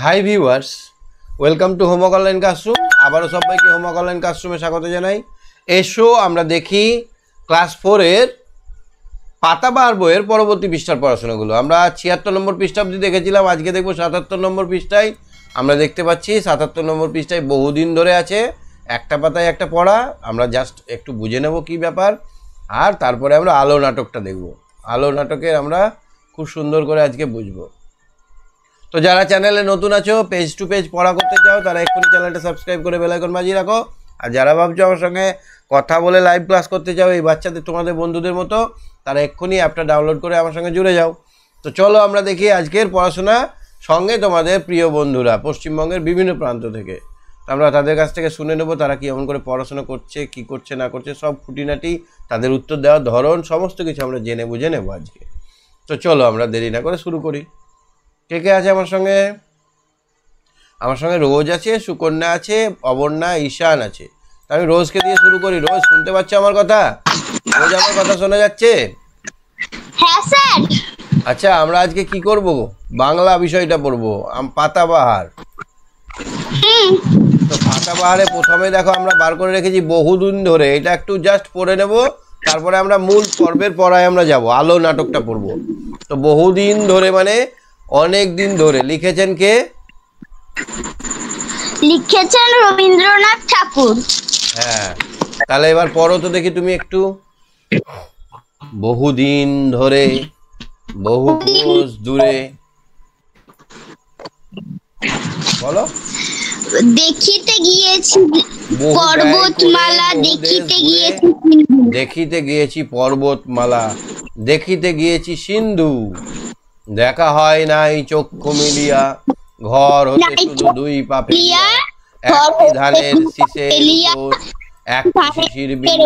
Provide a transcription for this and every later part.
Hi viewers, welcome to homework online classroom. আবারও সবাইকে homework online ক্লাসরুমে স্বাগত জানাই। এসো আমরা দেখি ক্লাস 4-এর পাতাবাহার বইয়ের পরবর্তী পৃষ্ঠার পড়াশোনাগুলো। আমরা 76 নম্বর পৃষ্ঠা অবধি দেখেছিলাম, আজকে দেখব 77 নম্বর পৃষ্ঠায়। আমরা দেখতে পাচ্ছি 77 নম্বর পৃষ্ঠায় বহুদিন ধরে আছে, একটা পাতায় একটা পড়া। আমরা জাস্ট একটু বুঝে নেব কী ব্যাপার, আর তারপরে আমরা আলো নাটকটা দেখব। আলো নাটকের আমরা খুব সুন্দর করে আজকে বুঝবো। তো যারা চ্যানেলে নতুন আছো, পেজ টু পেজ পড়া করতে চাও, তারা এক্ষুনি চ্যানেলটা সাবস্ক্রাইব করে বেল আইকন বাজিয়ে রাখো। আর যারা ভাবছো আমার সঙ্গে কথা বলে লাইভ ক্লাস করতে চাও, এই বাচ্চাদের তোমাদের বন্ধুদের মতো, তারা এক্ষুনি অ্যাপটা ডাউনলোড করে আমার সঙ্গে জুড়ে যাও। তো চলো আমরা দেখি আজকের পড়াশোনা, সঙ্গে তোমাদের প্রিয় বন্ধুরা পশ্চিমবঙ্গের বিভিন্ন প্রান্ত থেকে। আমরা তাদের কাছ থেকে শুনে নেব তারা কীরকম করে পড়াশোনা করছে, কি করছে না করছে, সব খুঁটিনাটি, তাদের উত্তর দেওয়ার ধরন, সমস্ত কিছু আমরা জেনে বুঝে নেব আজকে। তো চলো আমরা দেরি না করে শুরু করি। কে কে আছে আমার সঙ্গে? আমার সঙ্গে রোজ আছে, সুকন্যা আছে, অবর্ণা, ঈশান আছে। তা আমি রোজকে দিয়ে শুরু করি। রোজ, শুনতে পাচ্ছ আমার কথা? রোজ আমার কথা শোনা যাচ্ছে? হ্যাঁ স্যার। আচ্ছা, আমরা আজকে কি করব? বাংলা বিষয়টা পড়বো, পাতাবাহার। তো পাতাবাহারে প্রথমে দেখো আমরা বার করে রেখেছি বহুদিন ধরে। এটা একটু জাস্ট পড়ে নেব, তারপরে আমরা মূল পর্বের পড়ায় আমরা যাব, আলো নাটকটা পড়বো। তো বহুদিন ধরে মানে অনেক দিন ধরে। লিখেছেন কে? লিখেছেন রবীন্দ্রনাথ ঠাকুর। হ্যাঁ, তাহলে এবার পড়ো তো দেখি তুমি একটু। বহুদিন ধরে, বহু কোষ দূরে, বলো। দেখিতে গিয়েছি পর্বতমালা, দেখিতে গিয়েছি দেখিতে গিয়েছি পর্বতমালা, দেখিতে গিয়েছি সিন্ধু, দেখা হয় নাই চক্ষু মিলিয়া, ঘর হতে শুধু দুই পা ফেলিয়া, একটি ধানের শীষের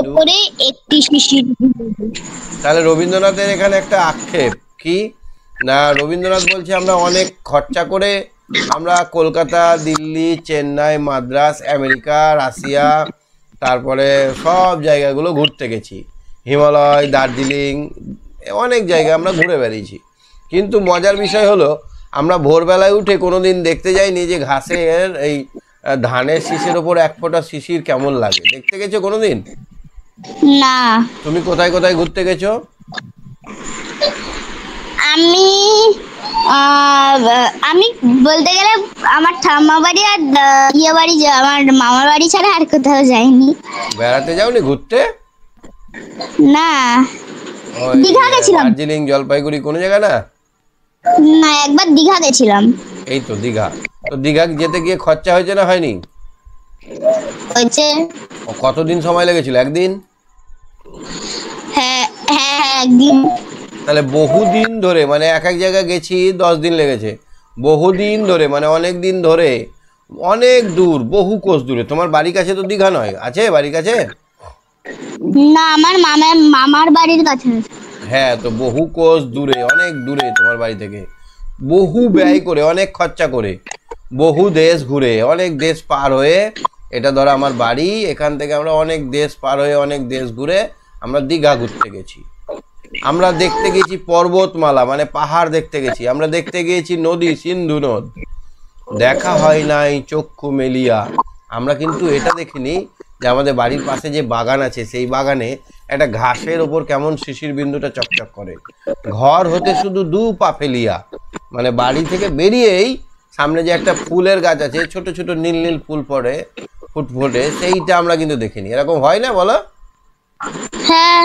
উপর একটি শিশির বিন্দু। তাহলে রবীন্দ্রনাথের এখানে একটা আক্ষেপ কি না, রবীন্দ্রনাথ বলছে আমরা অনেক খরচা করে আমরা কলকাতা, দিল্লি, চেন্নাই, মাদ্রাস, আমেরিকা, রাশিয়া, তারপরে সব জায়গাগুলো ঘুরতে গেছি, হিমালয়, দার্জিলিং, অনেক জায়গা আমরা ঘুরে বেরিয়েছি। কিন্তু মজার বিষয় হলো আমরা ভোরবেলায় উঠে কোনোদিন দেখতে যাইনি যে ঘাসের এই ধানের শীষের ওপর এক ফোঁটা শিশির কেমন লাগে। দেখতে গেছো কোনোদিন? না। তুমি কোথায় কোথায় ঘুরতে গেছো? আমি আমি বলতে গেলে আমার ঠাম্মা বাড়ি আর ইয়ে বাড়ি, আমার মামার বাড়ি ছাড়া আর কোথাও যাইনি। বেড়াতে যাওনি, ঘুরতে? না, ওই দীঘা গেছিলাম। দার্জিলিং, জলপাইগুড়ি, কোনো জায়গা না? না, একবার দীঘা গেছিলাম। এই তো দীঘা। তো দীঘা যেতে গিয়ে খরচা হয়েছে না হয়নি? হয়েছে। কতদিন সময় লেগেছিল? একদিন? হ্যাঁ হ্যাঁ, একদিন। তাহলে বহুদিন ধরে মানে এক এক জায়গায় গেছি 10 দিন লেগেছে। বহুদিন ধরে মানে অনেক দিন ধরে, অনেক দূর, বহু কোষ দূরে। তোমার বাড়ির কাছে তো দীঘা নয়, আছে বাড়ির কাছে? না, আমার মামার বাড়ির কাছে। হ্যাঁ, তো বহু কোষ দূরে, অনেক দূরে তোমার বাড়ি থেকে। বহু ব্যয় করে, অনেক খরচা করে, বহু দেশ ঘুরে, অনেক দেশ পার হয়ে, এটা ধরো আমার বাড়ি, এখান থেকে আমরা অনেক দেশ পার হয়ে, অনেক দেশ ঘুরে আমরা দীঘা ঘুরতে গেছি। আমরা দেখতে গেছি পর্বতমালা, মানে পাহাড় দেখতে গেছি। আমরা দেখতে গিয়েছি নদী, সিন্ধু নদ, দেখা হয় নাই চক্ষু মেলিয়া। আমরা কিন্তু এটা দেখিনি যে আমাদের বাড়ির পাশে যে বাগান আছে, সেই বাগানে একটা ঘাসের ওপর কেমন শিশির বিন্দুটা চকচক করে। ঘর হতে শুধু দু পা ফেলিয়া, মানে বাড়ি থেকে বেরিয়েই সামনে যে একটা ফুলের গাছ আছে, ছোট ছোট নীল নীল ফুল পড়ে, ফুটফুটে, সেইটা আমরা কিন্তু দেখিনি। এরকম হয় না বলো? হ্যাঁ।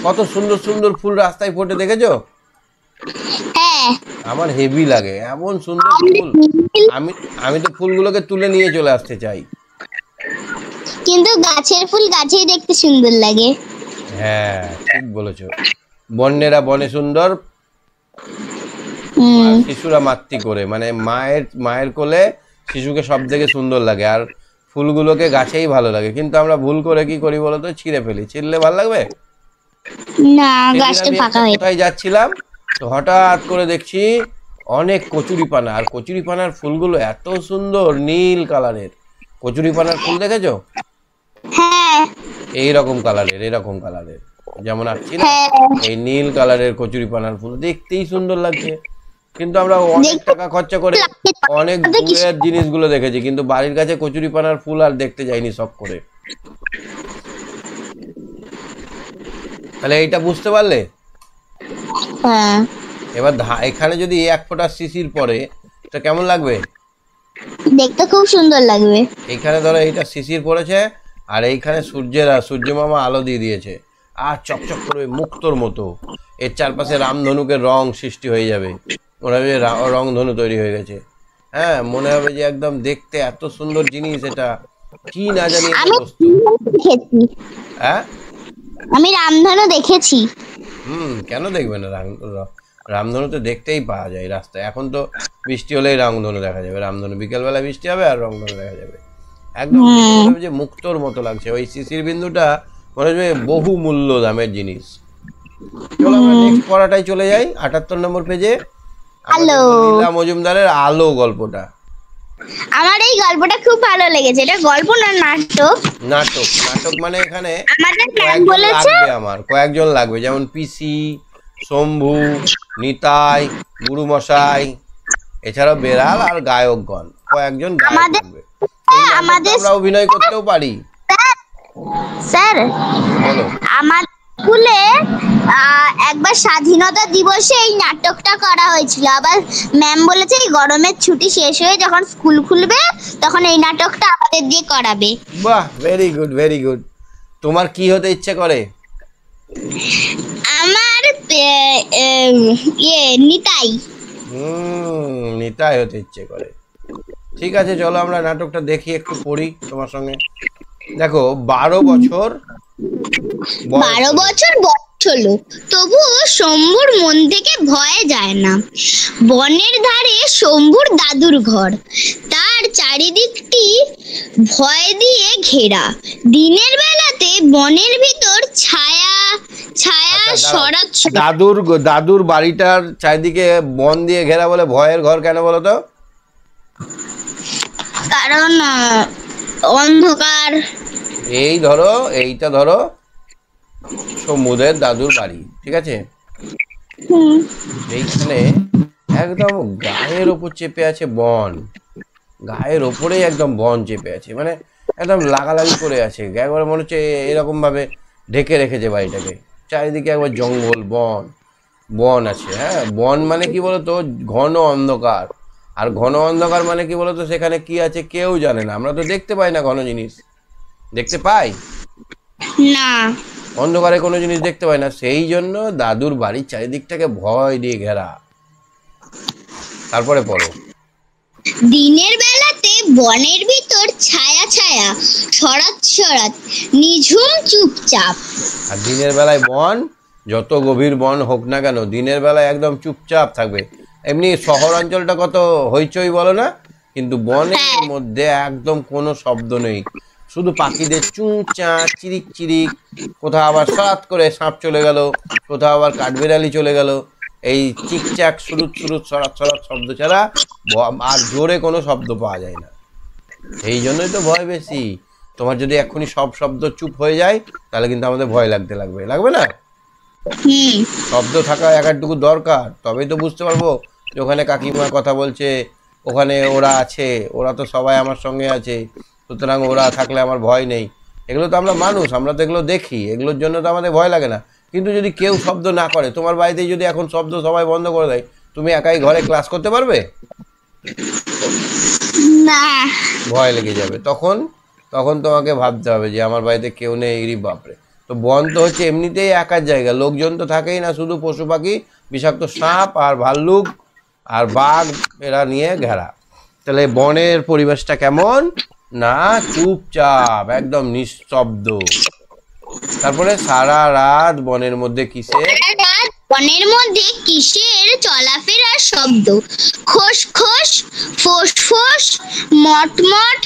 কত সুন্দর সুন্দর ফুল রাস্তায় ফোটে, দেখেছো? হ্যাঁ, আমার হেভি লাগে এমন সুন্দর ফুল। আমি তো ফুলগুলোকে তুলে নিয়ে চলে আসতে চাই। কিন্তু গাছের ফুল গাছেই দেখতে সুন্দর লাগে। হ্যাঁ, ঠিক বলেছো। বন্যেরা বনে সুন্দর, শিশুরা মাতৃ করে, মানে মায়ের কোলে শিশুকে সব থেকে সুন্দর লাগে, আর ফুলগুলোকে গাছেই ভালো লাগে। কিন্তু আমরা ভুল করে কি করি বলতো, ছিঁড়ে ফেলি। ছিঁড়লে ভালো লাগবে না, গাছটা ফাঁকা হয়ে। কোথায় যাচ্ছিলাম, তো হঠাৎ করে দেখছি অনেক কচুরিপানা, আর কচুরিপানার ফুলগুলো এত সুন্দর নীল কালারের। কচুরিপানার ফুল দেখেছো? হ্যাঁ, এইরকম কালারের, এরকম কালারের, যেমন আসছি না, এই নীল কালারের কচুরিপানার ফুল দেখতেই সুন্দর লাগছে। কিন্তু আমরা অনেক টাকা খরচা করে অনেক দূরের জিনিসগুলো দেখেছি, কিন্তু বাড়ির কাছে কচুরিপানার ফুল আর দেখতে যাইনি শখ করে। তাহলে এইটা বুঝতে পারলে? হ্যাঁ, এবার এখানে যদি 1 ফোঁটা শিশির পড়ে তো কেমন লাগবে? দেখতে খুব সুন্দর লাগবে। এইখানে ধরো এইটা শিশির পড়েছে, আর এইখানে সূর্য মামা আলো দিয়ে দিয়েছে, আর চকচক করবে মুক্তোর মতো। এর চারপাশে রামধনুকের রং সৃষ্টি হয়ে যাবে, মনে হবে রংধনু তৈরি হয়ে গেছে। হ্যাঁ, মনে হবে যে একদম দেখতে এত সুন্দর জিনিস, এটা কি না জানি একটা আমি বস্তু। দেখেছি, হ্যাঁ, আমি রামধনু দেখেছি। কেন দেখবে না? রামধনু তো দেখতেই পাওয়া যায় রাস্তায়। এখন তো বৃষ্টি হলেই রামধনু দেখা যাবে, রামধনু বিকেলবেলা বৃষ্টি হবে আর রামধনু দেখা যাবে। একদম মনে হবে যে মুক্তোর মতো লাগছে। ওই শিশির বিন্দুটা মনে হবে বহু মূল্য দামের জিনিস। চলো আমরা নেক্সট পড়াটাই চলে যাই, 78 নম্বর পেজে। আলো। লীলা মজুমদারের আলো গল্পটা। আমার এই গল্পটা খুব ভালো লেগেছে। এটা গল্প না নাটক? নাটক। নাটক মানে এখানে আমাদের ম্যাম কয়েকজন বলেছে লাগবে, আমার কয়েকজন লাগবে, যেমন পিসি, শম্ভু, নিতাই, গুরুমশাই, এছাড়াও বেড়াল আর গায়কগণ, কয়েকজন গায়ক আমাদের- লাগবে। এই নাটকটা আমাদের- আমরা অভিনয় করতেও পারি। স্যার, বলো। আমার স্কুলে একবার স্বাধীনতা দিবসে এই নাটকটা করা হয়েছিল। আবার ম্যাম বলেছে এই গরমের ছুটি শেষ হয়ে যখন স্কুল খুলবে তখন এই নাটকটা আমাদের দিয়ে করাবে। বাহ, ভেরি গুড, ভেরি গুড। তোমার কি হতে ইচ্ছে করে? আমার নিতাই। নিতাই হতে ইচ্ছে করে। ঠিক আছে, চলো আমরা নাটকটা দেখি, একটু পড়ি তোমার সঙ্গে। দেখো, 12 বছর 12 বছর বয়স হলো, তবুও শম্ভুর মন থেকে ভয় যায় না। বনের ধারে শম্ভুর দাদুর ঘর, তার চারিদিকটি ভয় দিয়ে ঘেরা। দিনের বেলাতে বনের ভিতর ছায়া ছায়া সরাত। দাদুর বাড়িটার চারিদিকে বন দিয়ে ঘেরা বলে ভয়ের ঘর কেন বলো তো? কারণ অন্ধকার। এই ধরো, এইটা ধরো সমুদ্রের দাদুর বাড়ি, ঠিক আছে? এইখানে একদম গায়ের ওপর চেপে আছে বন, গায়ের ওপরেই একদম বন চেপে আছে, মানে একদম লাগালাগি করে আছে। একবার মনে হচ্ছে এরকম ভাবে ঢেকে রেখেছে বাড়িটাকে। চারিদিকে একবার জঙ্গল, বন বন আছে। হ্যাঁ, বন মানে কি বলতো? ঘন অন্ধকার। আর ঘন অন্ধকার মানে কি বলতো? সেখানে কি আছে কেউ জানে না। আমরা তো দেখতে পাই না ঘন জিনিস, দেখতে পাই না, অন্ধকারে কোনো জিনিস দেখতে পাই না। সেই জন্য দাদুর বাড়ির চারিদিকটাকে ভয় দিয়ে ঘেরা। তারপরে পড়ো। দিনের বেলাতে বনের ভিতর ছায়া ছায়া সরাত সরাত নিঝুম চুপচাপ। আর দিনের বেলায় বন, যত গভীর বন হোক না কেন, দিনের বেলায় একদম চুপচাপ থাকবে। এমনি শহর অঞ্চলটা কত হইচই বলো না, কিন্তু বনের মধ্যে একদম কোনো শব্দ নেই, শুধু পাখিদের চুঁচা চিরিক চিরিক, কোথাও আবার সাত করে সাপ চলে গেল, কোথাও আবার কাঠবিড়ালি চলে গেল। এই চিকচাক সুরুত সুরুত সরাত সরাত শব্দ ছাড়া আর জোরে কোনো শব্দ পাওয়া যায় না। এই জন্যই তো ভয় বেশি। তোমার যদি এক্ষুনি সব শব্দ চুপ হয়ে যায় তাহলে কিন্তু আমাদের ভয় লাগতে লাগবে, লাগবে না? শব্দ থাকা একটুকু দরকার, তবেই তো বুঝতে পারবো যে ওখানে কাকিমা কথা বলছে, ওখানে ওরা আছে, ওরা তো সবাই আমার সঙ্গে আছে, সুতরাং ওরা থাকলে আমার ভয় নেই। এগুলো তো আমরা মানুষ, আমরা তো এগুলো দেখি, এগুলোর জন্য তো আমাদের ভয় লাগে না। কিন্তু যদি কেউ শব্দ না করে, তোমার বাড়িতে যদি এখন শব্দ সবাই বন্ধ করে দেয়, তুমি একাই ঘরে ক্লাস করতে পারবে? না, ভয় লেগে যাবে। তখন তোমাকে ভাবতে হবে যে আমার বাড়িতে কেউ নেই, ইরি বাপরে। তো বন তো হচ্ছে এমনিতেই একার জায়গা, লোকজন তো থাকেই না, শুধু পশু পাখি, বিষাক্ত সাপ আর ভাল্লুক আর বাঘ এরা নিয়ে ঘেরা। তাহলে বনের পরিবেশটা কেমন না? চুপচাপ, একদম নিস্তব্ধ। তারপরে সারা রাত বনের মধ্যে কিসের? বনের মধ্যে কিসের চলাফেরার শব্দ। খোস খোস, ফোস ফোস, মটমট,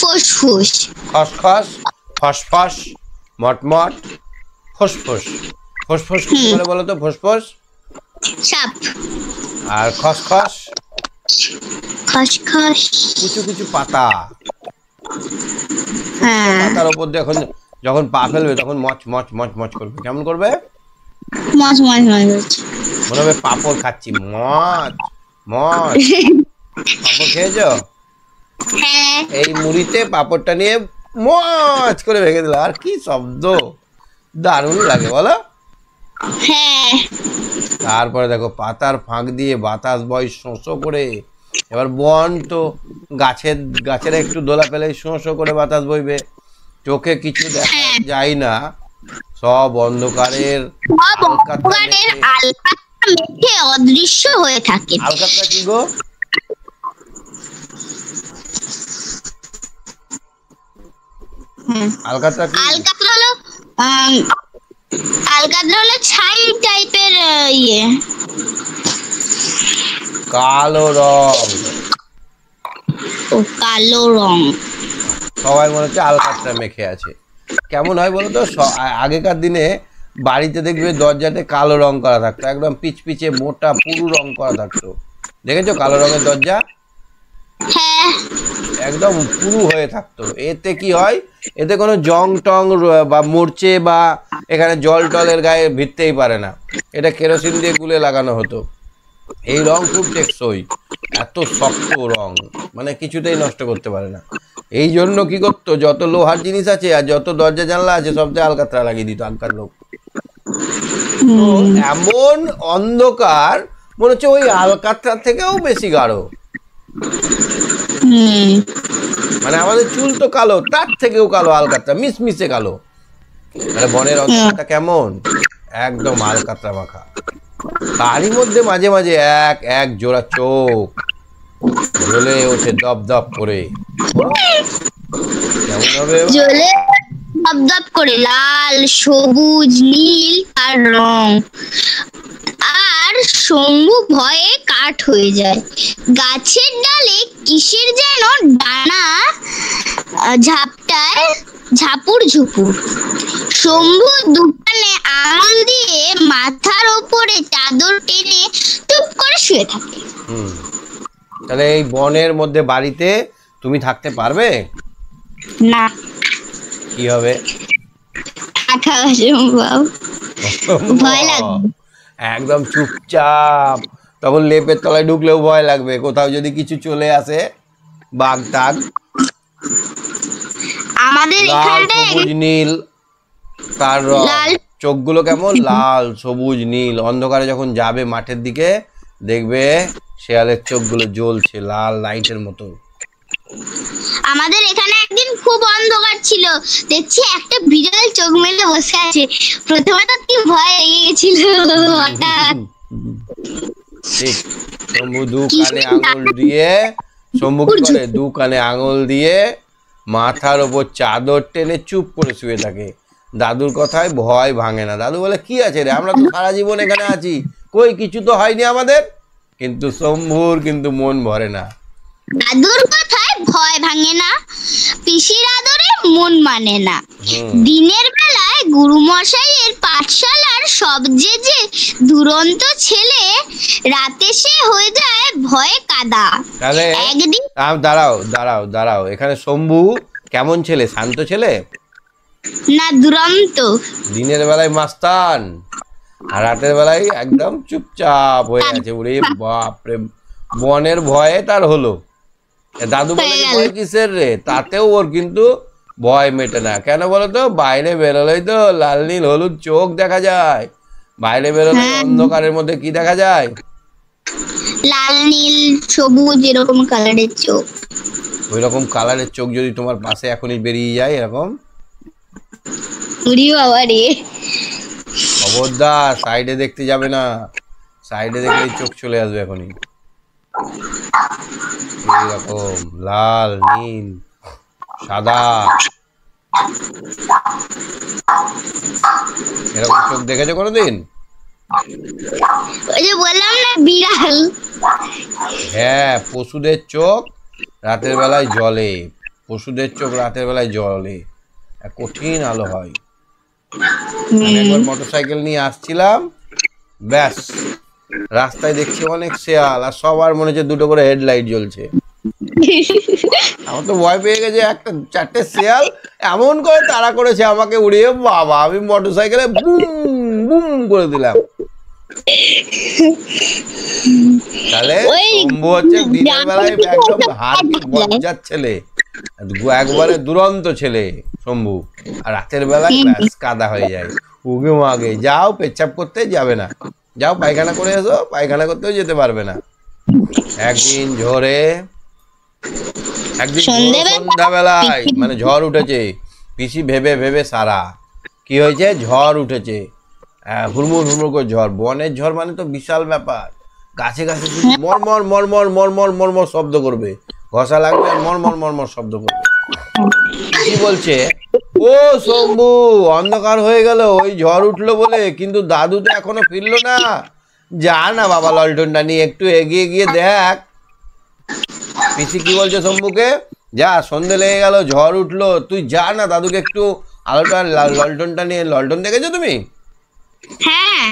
ফুসফুস। খসখস, ফসফস, মটমট, ফুসফুস। ফুসফুস কি বলে বলো তো? ফুসফুস। সাপ। আর খসখস? খসখস। কিছু কিছু পাতা, হ্যাঁ, পাতার উপর দিয়ে যখন পা ফেলবে তখন মচ মচ মচ মচ করবে। কেমন করবে? মাছ মাছ মাছ। মনে হবে পাঁপড় খাচ্ছি, মচ মজ পাপড় খেয়েছো? হ্যাঁ এই মুড়িতে পাপড়টা নিয়ে মজ করে ভেঙে দিল, আর কি শব্দ, দারুণ লাগে বলো। হ্যাঁ তারপরে দেখো পাতার ফাঁক দিয়ে বাতাস বয় শোঁ করে। এবার বন তো গাছের একটু দোলা পেলে শোঁ করে বাতাস বইবে, চোখে কিছু দেখা যায় না, সব অন্ধকারের ভগবানের আলকাতরা মেঘে অদৃশ্য হয়ে থাকে। আলকাতরা কি গো? আলকাতরা কি? আলকাতরা হলো ছাই টাইপের ইয়ে, কালো রং। ও কালো রং। সবাই মনে হচ্ছে আলকাতরা মেখে আছে। কেমন হয় বলো তো, আগেকার দিনে বাড়িতে দেখবে দরজাতে কালো রং করা থাকতো, একদম পিচপিচে মোটা পুরু রং করা থাকতো, দেখেছো কালো রঙের দরজা? হ্যাঁ একদম পুরু হয়ে থাকতো। এতে কি হয়, এতে কোনো জং টং বা মরচে বা এখানে জল টলের গায়ে ভিড়তেই পারে না, এটা কেরোসিন দিয়ে গুলে লাগানো হতো। এই রং খুব টেকসই, এত শক্ত রং, মানে কিছুতেই নষ্ট করতে পারে না। এই জন্য কি করতো, যত লোহার জিনিস আছে আর যত দরজা জানলা আছে সবচেয়ে আলকাতরা লাগিয়ে দিত আগকার লোক। তো এমন অন্ধকার মনে হচ্ছে ওই আলকাতরার থেকেও বেশি গাঢ়। মানে আমাদের চুল তো কালো, তার থেকেও কালো আলকাতরা, মিশমিশে কালো। মানে বনের অন্ধকারটা কেমন, একদম আলকাতরা মাখা। তারই মধ্যে মাঝে মাঝে এক এক জোড়া চোখ জ্বলে ওঠে দপ দপ করে। কেমন হবে? জ্বলে দপ দপ করে লাল, সবুজ, নীল আর রং। আর শম্ভু ভয়ে কাঠ হয়ে যায়। গাছের ডালে কিসের যেন ডানা ঝাপটায় ঝাপুর ঝুপুর। শম্ভু দোকানে আঙুল দিয়ে মাথার ওপরে চাদর টেনে চুপ করে শুয়ে থাকে। তাহলে এই বনের মধ্যে বাড়িতে তুমি থাকতে পারবে না? কি হবে? ভয় লাগবে, একদম চুপচাপ। তখন লেপের তলায় ঢুকলেও ভয় লাগবে, কোথাও যদি কিছু চলে আসে, বাঘ টাঘ। আমাদের লাল সবুজ নীল তার চোখগুলো কেমন লাল সবুজ নীল। অন্ধকারে যখন যাবে মাঠের দিকে দেখবে শেয়ালের চোখগুলো জ্বলছে লাল লাইটের মতো। আমাদের এখানে একদিন খুব অন্ধকার ছিল, দেখছি একটা বিড়াল চোখ মেলে বসে আছে। প্রথমে তো কি ভয় লেগে গেছিল হঠাৎ। ঠিক, শম্ভু দু কানে আঙুল দিয়ে, শম্ভু কি করে, দু কানে আঙুল দিয়ে মাথার ওপর চাদর টেনে চুপ করে শুয়ে থাকে। দাদুর কথায় ভয় ভাঙে না। দাদু বলে কি আছে রে, আমরা তো সারা জীবন এখানে আছি, কই কিছু তো হয়নি আমাদের। কিন্তু শম্ভুর কিন্তু মন ভরে না। দাদুর কথায় ভয় ভাঙে না, পিসির আদরে মন মানে না। দিনের বেলায় গুরুমশাইয়ের পাঠশালার সবচেয়ে যে দুরন্ত ছেলে, রাতে সে হয়ে যায় ভয়ে কাদা। তাহলে একদিন দাঁড়াও দাঁড়াও দাঁড়াও, এখানে শম্ভু কেমন ছেলে, শান্ত ছেলে না দুরন্ত? দিনের বেলায় মাস্তান আর রাতের বেলায় একদম চুপচাপ হয়ে আছে। ওরে বাপরে, বনের ভয়ে তার হলো। দাদু বলে ভয় কিসের রে, তাতেও ওর কিন্তু ভয় মেটে না। কেন বলতো, বাইরে বেরোলেই তো লাল নীল হলুদ চোখ দেখা যায়। বাইরে বেরোলে অন্ধকারের মধ্যে কি দেখা যায়, লাল নীল সবুজ এরকম কালারের চোখ। ওই রকম কালারের চোখ যদি তোমার পাশে এখনই বেরিয়ে যায় এরকম, খবরদার সাইডে দেখতে যাবে না, সাইডে দেখলেই চোখ চলে আসবে এখনই। এরকম লাল নীল সাদা এরকম চোখ দেখেছো কোনোদিন? ওই যে বললাম না বিড়াল। হ্যাঁ, পশুদের চোখ রাতের বেলায় জ্বলে, পশুদের চোখ রাতের বেলায় জ্বলে, কঠিন আলো হয়। একবার মোটরসাইকেল নিয়ে আসছিলাম, ব্যাস রাস্তায় দেখছি অনেক শেয়াল, আর সবার মনে হচ্ছে দুটো করে হেডলাইট জ্বলছে। আমার তো ভয় পেয়ে গেছে, একটা চারটে শেয়াল এমন করে তাড়া করেছে আমাকে উড়িয়ে, বাবা আমি মোটরসাইকেলে বুম বুম করে দিলাম। তাহলে ওই শম্ভু হচ্ছে দিনের বেলায় একদম হাড় বজ্জার ছেলে, একবারে দুরন্ত ছেলে শম্ভু, আর রাতের বেলায় ব্যাস কাদা হয়ে যায়। উগে মাগে যাও, পেচ্ছাপ করতে যাবে না, যাও পায়খানা করে এসো, পায়খানা করতেও যেতে পারবে না। একদিন সন্ধ্যাবেলায় মানে ঝড় উঠেছে, পিসি ভেবে ভেবে সারা কি হয়েছে, ঝড় উঠেছে, হুড়মুড় হুড়মুড় করে ঝড়। বনের ঝড় মানে তো বিশাল ব্যাপার, গাছে গাছে মরমর মরমর মরমর মরমর শব্দ করবে, ঘষা লাগবে আর মরমর মরমর শব্দ করবে। কি বলছে, ও শম্ভু অন্ধকার হয়ে গেল ওই ঝড় উঠলো বলে, কিন্তু দাদু তো এখনো ফিরলো না, যা না বাবা ললটনটা নিয়ে একটু এগিয়ে গিয়ে দেখ। পিসি কি বলছে শম্ভুকে, যা সন্ধে লেগে গেল ঝড় উঠলো, তুই যা না দাদুকে একটু আলোটা ললটনটা নিয়ে, ললটন দেখেছো তুমি? হ্যাঁ,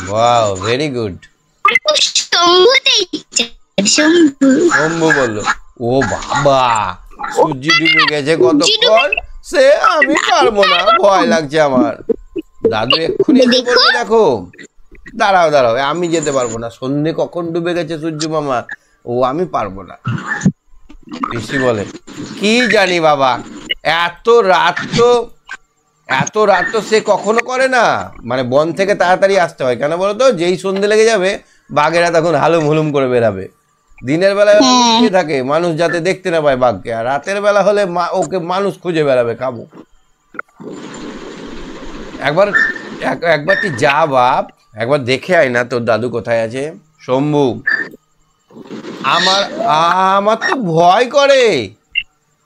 ওয়াও ভেরি গুড। শম্ভু বলল, ও বাবা সূর্য ডুবে গেছে কতক্ষণ, সে আমি পারবো না, ভয় লাগছে আমার। দাদু এক্ষুনি এসে বলবে, দেখো দাঁড়াও দাঁড়াও, আমি যেতে পারবো না, সন্ধে কখন ডুবে গেছে সূর্য মামা, ও আমি পারবো না। পিসি বলে, কি জানি বাবা, এত রাত তো সে কখনো করে না, মানে বন থেকে তাড়াতাড়ি আসতে হয় কেন বলো তো, যেই সন্ধে লেগে যাবে বাঘেরা তখন হালুম হুলুম করে বেরাবে। দিনের বেলায় লুকিয়ে থাকে মানুষ যাতে দেখতে না পায় বাঘকে, আর রাতের বেলা হলে ওকে মানুষ খুঁজে বেড়াবে খাবো। একবারটি যা বাপ, একবার দেখে আয় না তোর দাদু কোথায় আছে। শম্ভু, আমার তো ভয় করে।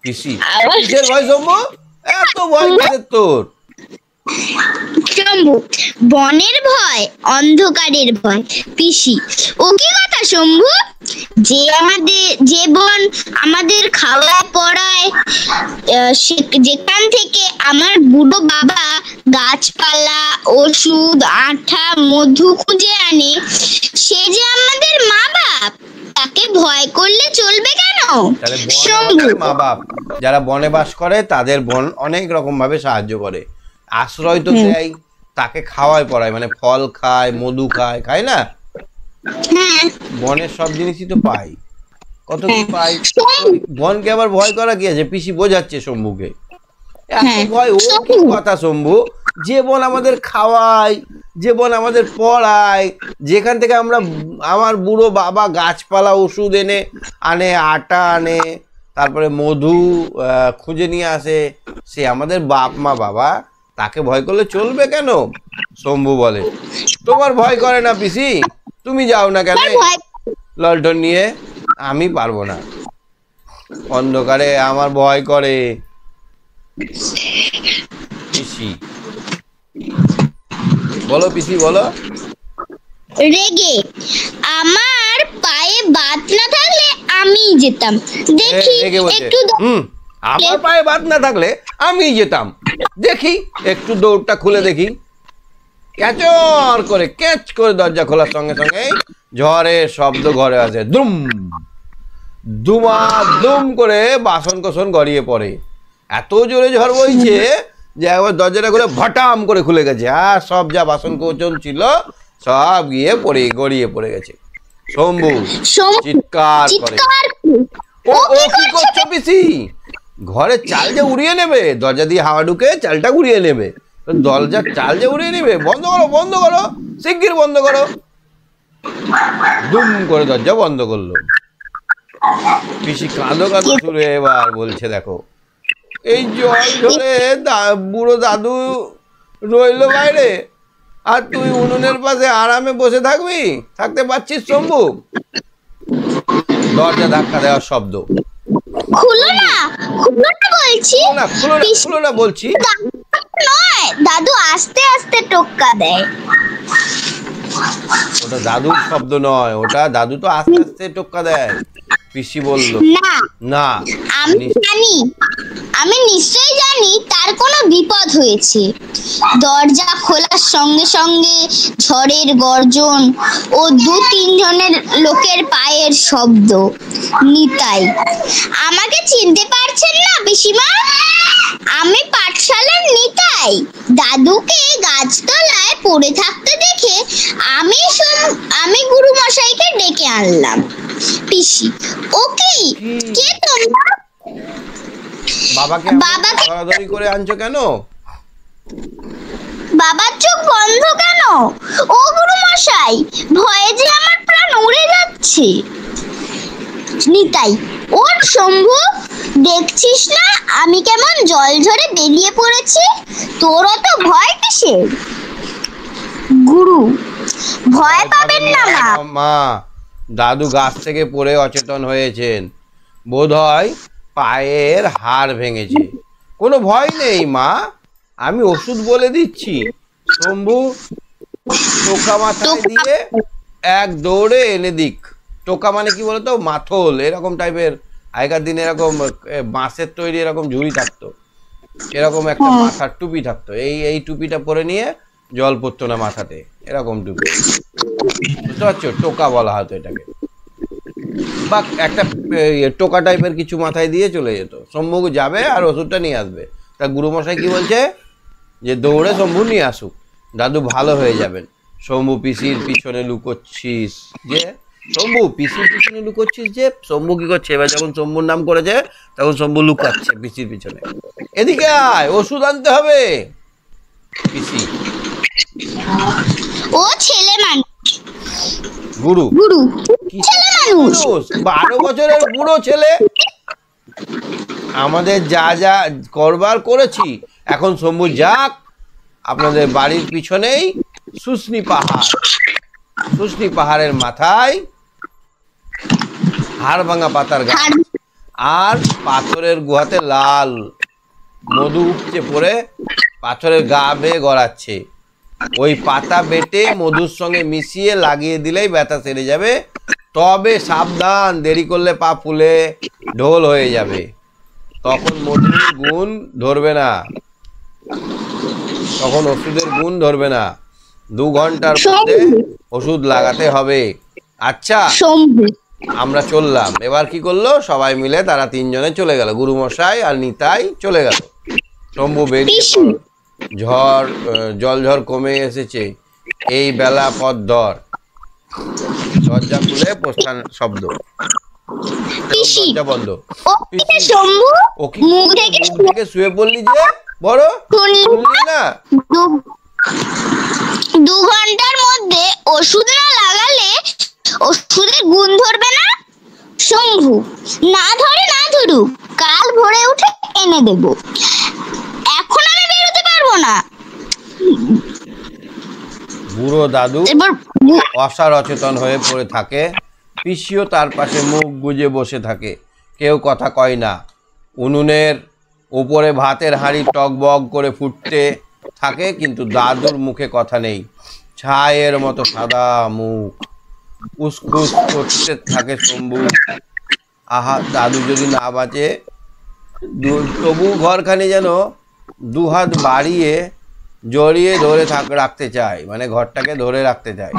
পিসি, কিসের ভয় শম্ভু, এত ভয় করে তোর? শম্ভু, বনের ভয়, অন্ধকারের ভয়। পিসি, ও কি কথা শম্ভু, যে বন আমাদের খাওয়া পড়ায়, যেখান থেকে আমার বুড়ো বাবা গাছপালা, ওষুধ, আঠা, মধু খুঁজে আনে, সে যে আমাদের মা বাপ, তাকে ভয় করলে চলবে কেন? শম্ভু, মা বাপ যারা বনে বাস করে তাদের বন অনেক রকম ভাবে সাহায্য করে, আশ্রয় তো দেয়, তাকে খাওয়ায় পড়ায়, মানে ফল খায়, মধু খায় না, বনের সব জিনিসই তো পাই, কত কি পাই। বনকে আবার ভয় করা কি আছে? পিসি বোঝাচ্ছে শম্ভুকে, এত ভয় ও কি কথা শম্ভু, যে বন আমাদের খাওয়ায়, যে বন আমাদের পড়ায়, যেখান থেকে আমার বুড়ো বাবা গাছপালা ওষুধ আনে, আটা আনে, তারপরে মধু খুঁজে নিয়ে আসে, সে আমাদের বাপ মা বাবা, তাকে ভয় করলে চলবে কেন? শম্ভু বলে, তোমার ভয় করে না পিসি, তুমি যাও না কেন ললটন নিয়ে, আমি পারবো না, অন্ধকারে আমার ভয় করে। পিসি বলো, পিসি বলো। রেগে, আমার পায়ে বাত না থাকলে আমি যেতাম, দেখি একটু আমার পায়ে বাত না থাকলে আমি যেতাম, দেখি একটু দৌড়টা খুলে দেখি। ক্যাচর করে ক্যাচ করে দরজা খোলার সঙ্গে সঙ্গে ঝড়ের শব্দ ঘরে আসে, দুম দুম করে বাসন কোসন গড়িয়ে পড়ে, এত জোরে ঝড় বইছে যে একবার দরজাটা খুলে ভটাম করে খুলে গেছে, আর সব যা বাসন কোচন ছিল সব গিয়ে গড়িয়ে পড়ে গেছে। শম্ভু চিৎকার করে, ও কি করছো পিসি, ঘরের চাল যে উড়িয়ে নেবে, দরজা দিয়ে হাওয়া ঢুকে চালটা উড়িয়ে নেবে, দরজার চাল যে উড়িয়ে নেবে, বন্ধ করো শিগগির বন্ধ করো। দুম করে দরজা বন্ধ করলো। পিসি কাঁদো শুরু এবার বলছে, দেখো এই জল ঝরে বুড়ো দাদু রইলো বাইরে, আর তুই উনুনের পাশে আরামে বসে থাকতে পারছিস শম্ভু? দরজা ধাক্কা দেওয়ার শব্দ, খুলো না বলছি, দাদু আস্তে আস্তে টোক্কা দেয়। ওটা দাদুর শব্দ নয়, ওটা দাদু তো আস্তে আস্তে টোক্কা দেয়। পিসি বলল, না আমি নিশ্চয়ই জানি জানি তার কোনো বিপদ হয়েছে। দরজা খোলার সঙ্গে সঙ্গে ঝড়ের গর্জন ও 2-3 জনের লোকের পায়ের শব্দ। নিতাই, আমাকে চিনতে পারছেন না পিসিমা? আমি পাঠশালার নিতাই। দাদুকে গাছতলায় পড়ে থাকতে দেখে আমি গুরু মশাইকে ডেকে আনলাম। পিসি, ও কি? কে তোমরা? বাবাকে ধরাধরি করে আনছো কেন? বাবার চোখ বন্ধ কেন? ও গুরু মশাই, ভয়ে যে আমার প্রাণ উড়ে যাচ্ছে। নিতাই, ওর শম্ভু, দেখছিস না আমি কেমন জল ঝরে বেরিয়ে পড়েছি? তোরও তো ভয় কিসের? গুরু, ভয় পাবেন না মা। দাদু গাছ থেকে পড়ে অচেতন হয়েছেন, বোধহয় পায়ের হাড় ভেঙেছে। কোনো ভয় নেই মা, আমি ওষুধ বলে দিচ্ছি। শম্ভু টোকা মাথায় দিয়ে এক দৌড়ে এনে দিক। টোকা মানে কি বলতো? মাথল, এরকম টাইপের। আগেকার দিনে এরকম বাঁশের তৈরি এরকম ঝুড়ি থাকতো, এরকম একটা মাথার টুপি থাকতো। এই টুপিটা পরে নিয়ে জল পড়তো না মাথাতে, এরকম টুপি, বুঝতে পারছো? টোকা বলা হতো এটাকে। বা একটা টোকা টাইপের কিছু মাথায় দিয়ে চলে যেত। শম্ভু যাবে আর ওষুধটা নিয়ে আসবে। তা গুরুমশাই কি বলছে? যে দৌড়ে শম্ভু নিয়ে আসুক, দাদু ভালো হয়ে যাবেন। শম্ভু পিসির পিছনে লুকোচ্ছিস যে, শম্ভু পিসির পিছনে লুকোচ্ছিস যে। শম্ভু কি করছে এবার? যখন শম্ভুর নাম করেছে তখন শম্ভু লুকাচ্ছে পিসির পিছনে। এদিকে আয়, ওষুধ আনতে হবে। পিসি, ও ছেলে মানুষ। গুরু, গুরু কি ছেলে মানুষ? 12 বছরের বুড়ো ছেলে। আমাদের যা যা করবার করেছি, এখন শম্ভু যাক। আপনাদের বাড়ির পিছনেই শুষ্নি পাহাড়, শুষ্নি পাহাড়ের মাথায় হাড় ভাঙা পাতার গাছ, আর পাথরের গুহাতে লাল মধু উপচে পড়ে পাথরের গা বেয়ে গড়াচ্ছে। ওই পাতা বেটে মধুর সঙ্গে মিশিয়ে লাগিয়ে দিলেই ব্যথা সেরে যাবে। তবে সাবধান, দেরি করলে পা ফুলে ঢোল হয়ে যাবে। তখন মধুর গুণ ধরবে না, তখন ওষুধের গুণ ধরবে না। 2 ঘন্টার মধ্যে ওষুধ লাগাতে হবে। আচ্ছা, আমরা চললাম। এবার কি করলো? সবাই মিলে তারা 3 জনে চলে গেল। গুরুমশাই আর নিতাই চলে গেল। শম্ভু বেরিয়ে পড়ল। জল কমে এসেছে, এই বেলা পথ ধর। দরজা খুলে প্রস্থান শব্দ, দরজা বন্ধ। ও কি মুখ থেকে শুয়ে পড়লি যে? বড় শুনলি না? 2 ঘন্টার মধ্যে ওষুধ না লাগালে ওষুধের গুণ ধরবে না। শম্ভু, না ধরে না ধরুক, কাল ভোরে উঠে এনে দেব। এখন আমি বেরোতে পারবো না। বুড়ো দাদু অসার অচেতন হয়ে পড়ে থাকে। পিসিও তার পাশে মুখ গুজে বসে থাকে, কেউ কথা কয় না। উনুনের উপরে ভাতের হাঁড়ি টকবক করে ফুটতে থাকে, কিন্তু দাদুর মুখে কথা নেই। ছায়ের মতো সাদা মুখ, উসখুস করতে থাকে শম্ভু। আহা, দাদু যদি না বাঁচে। তবু ঘরখানি যেন 2 হাত বাড়িয়ে জড়িয়ে ধরে রাখতে চায়, মানে ঘরটাকে ধরে রাখতে চায়।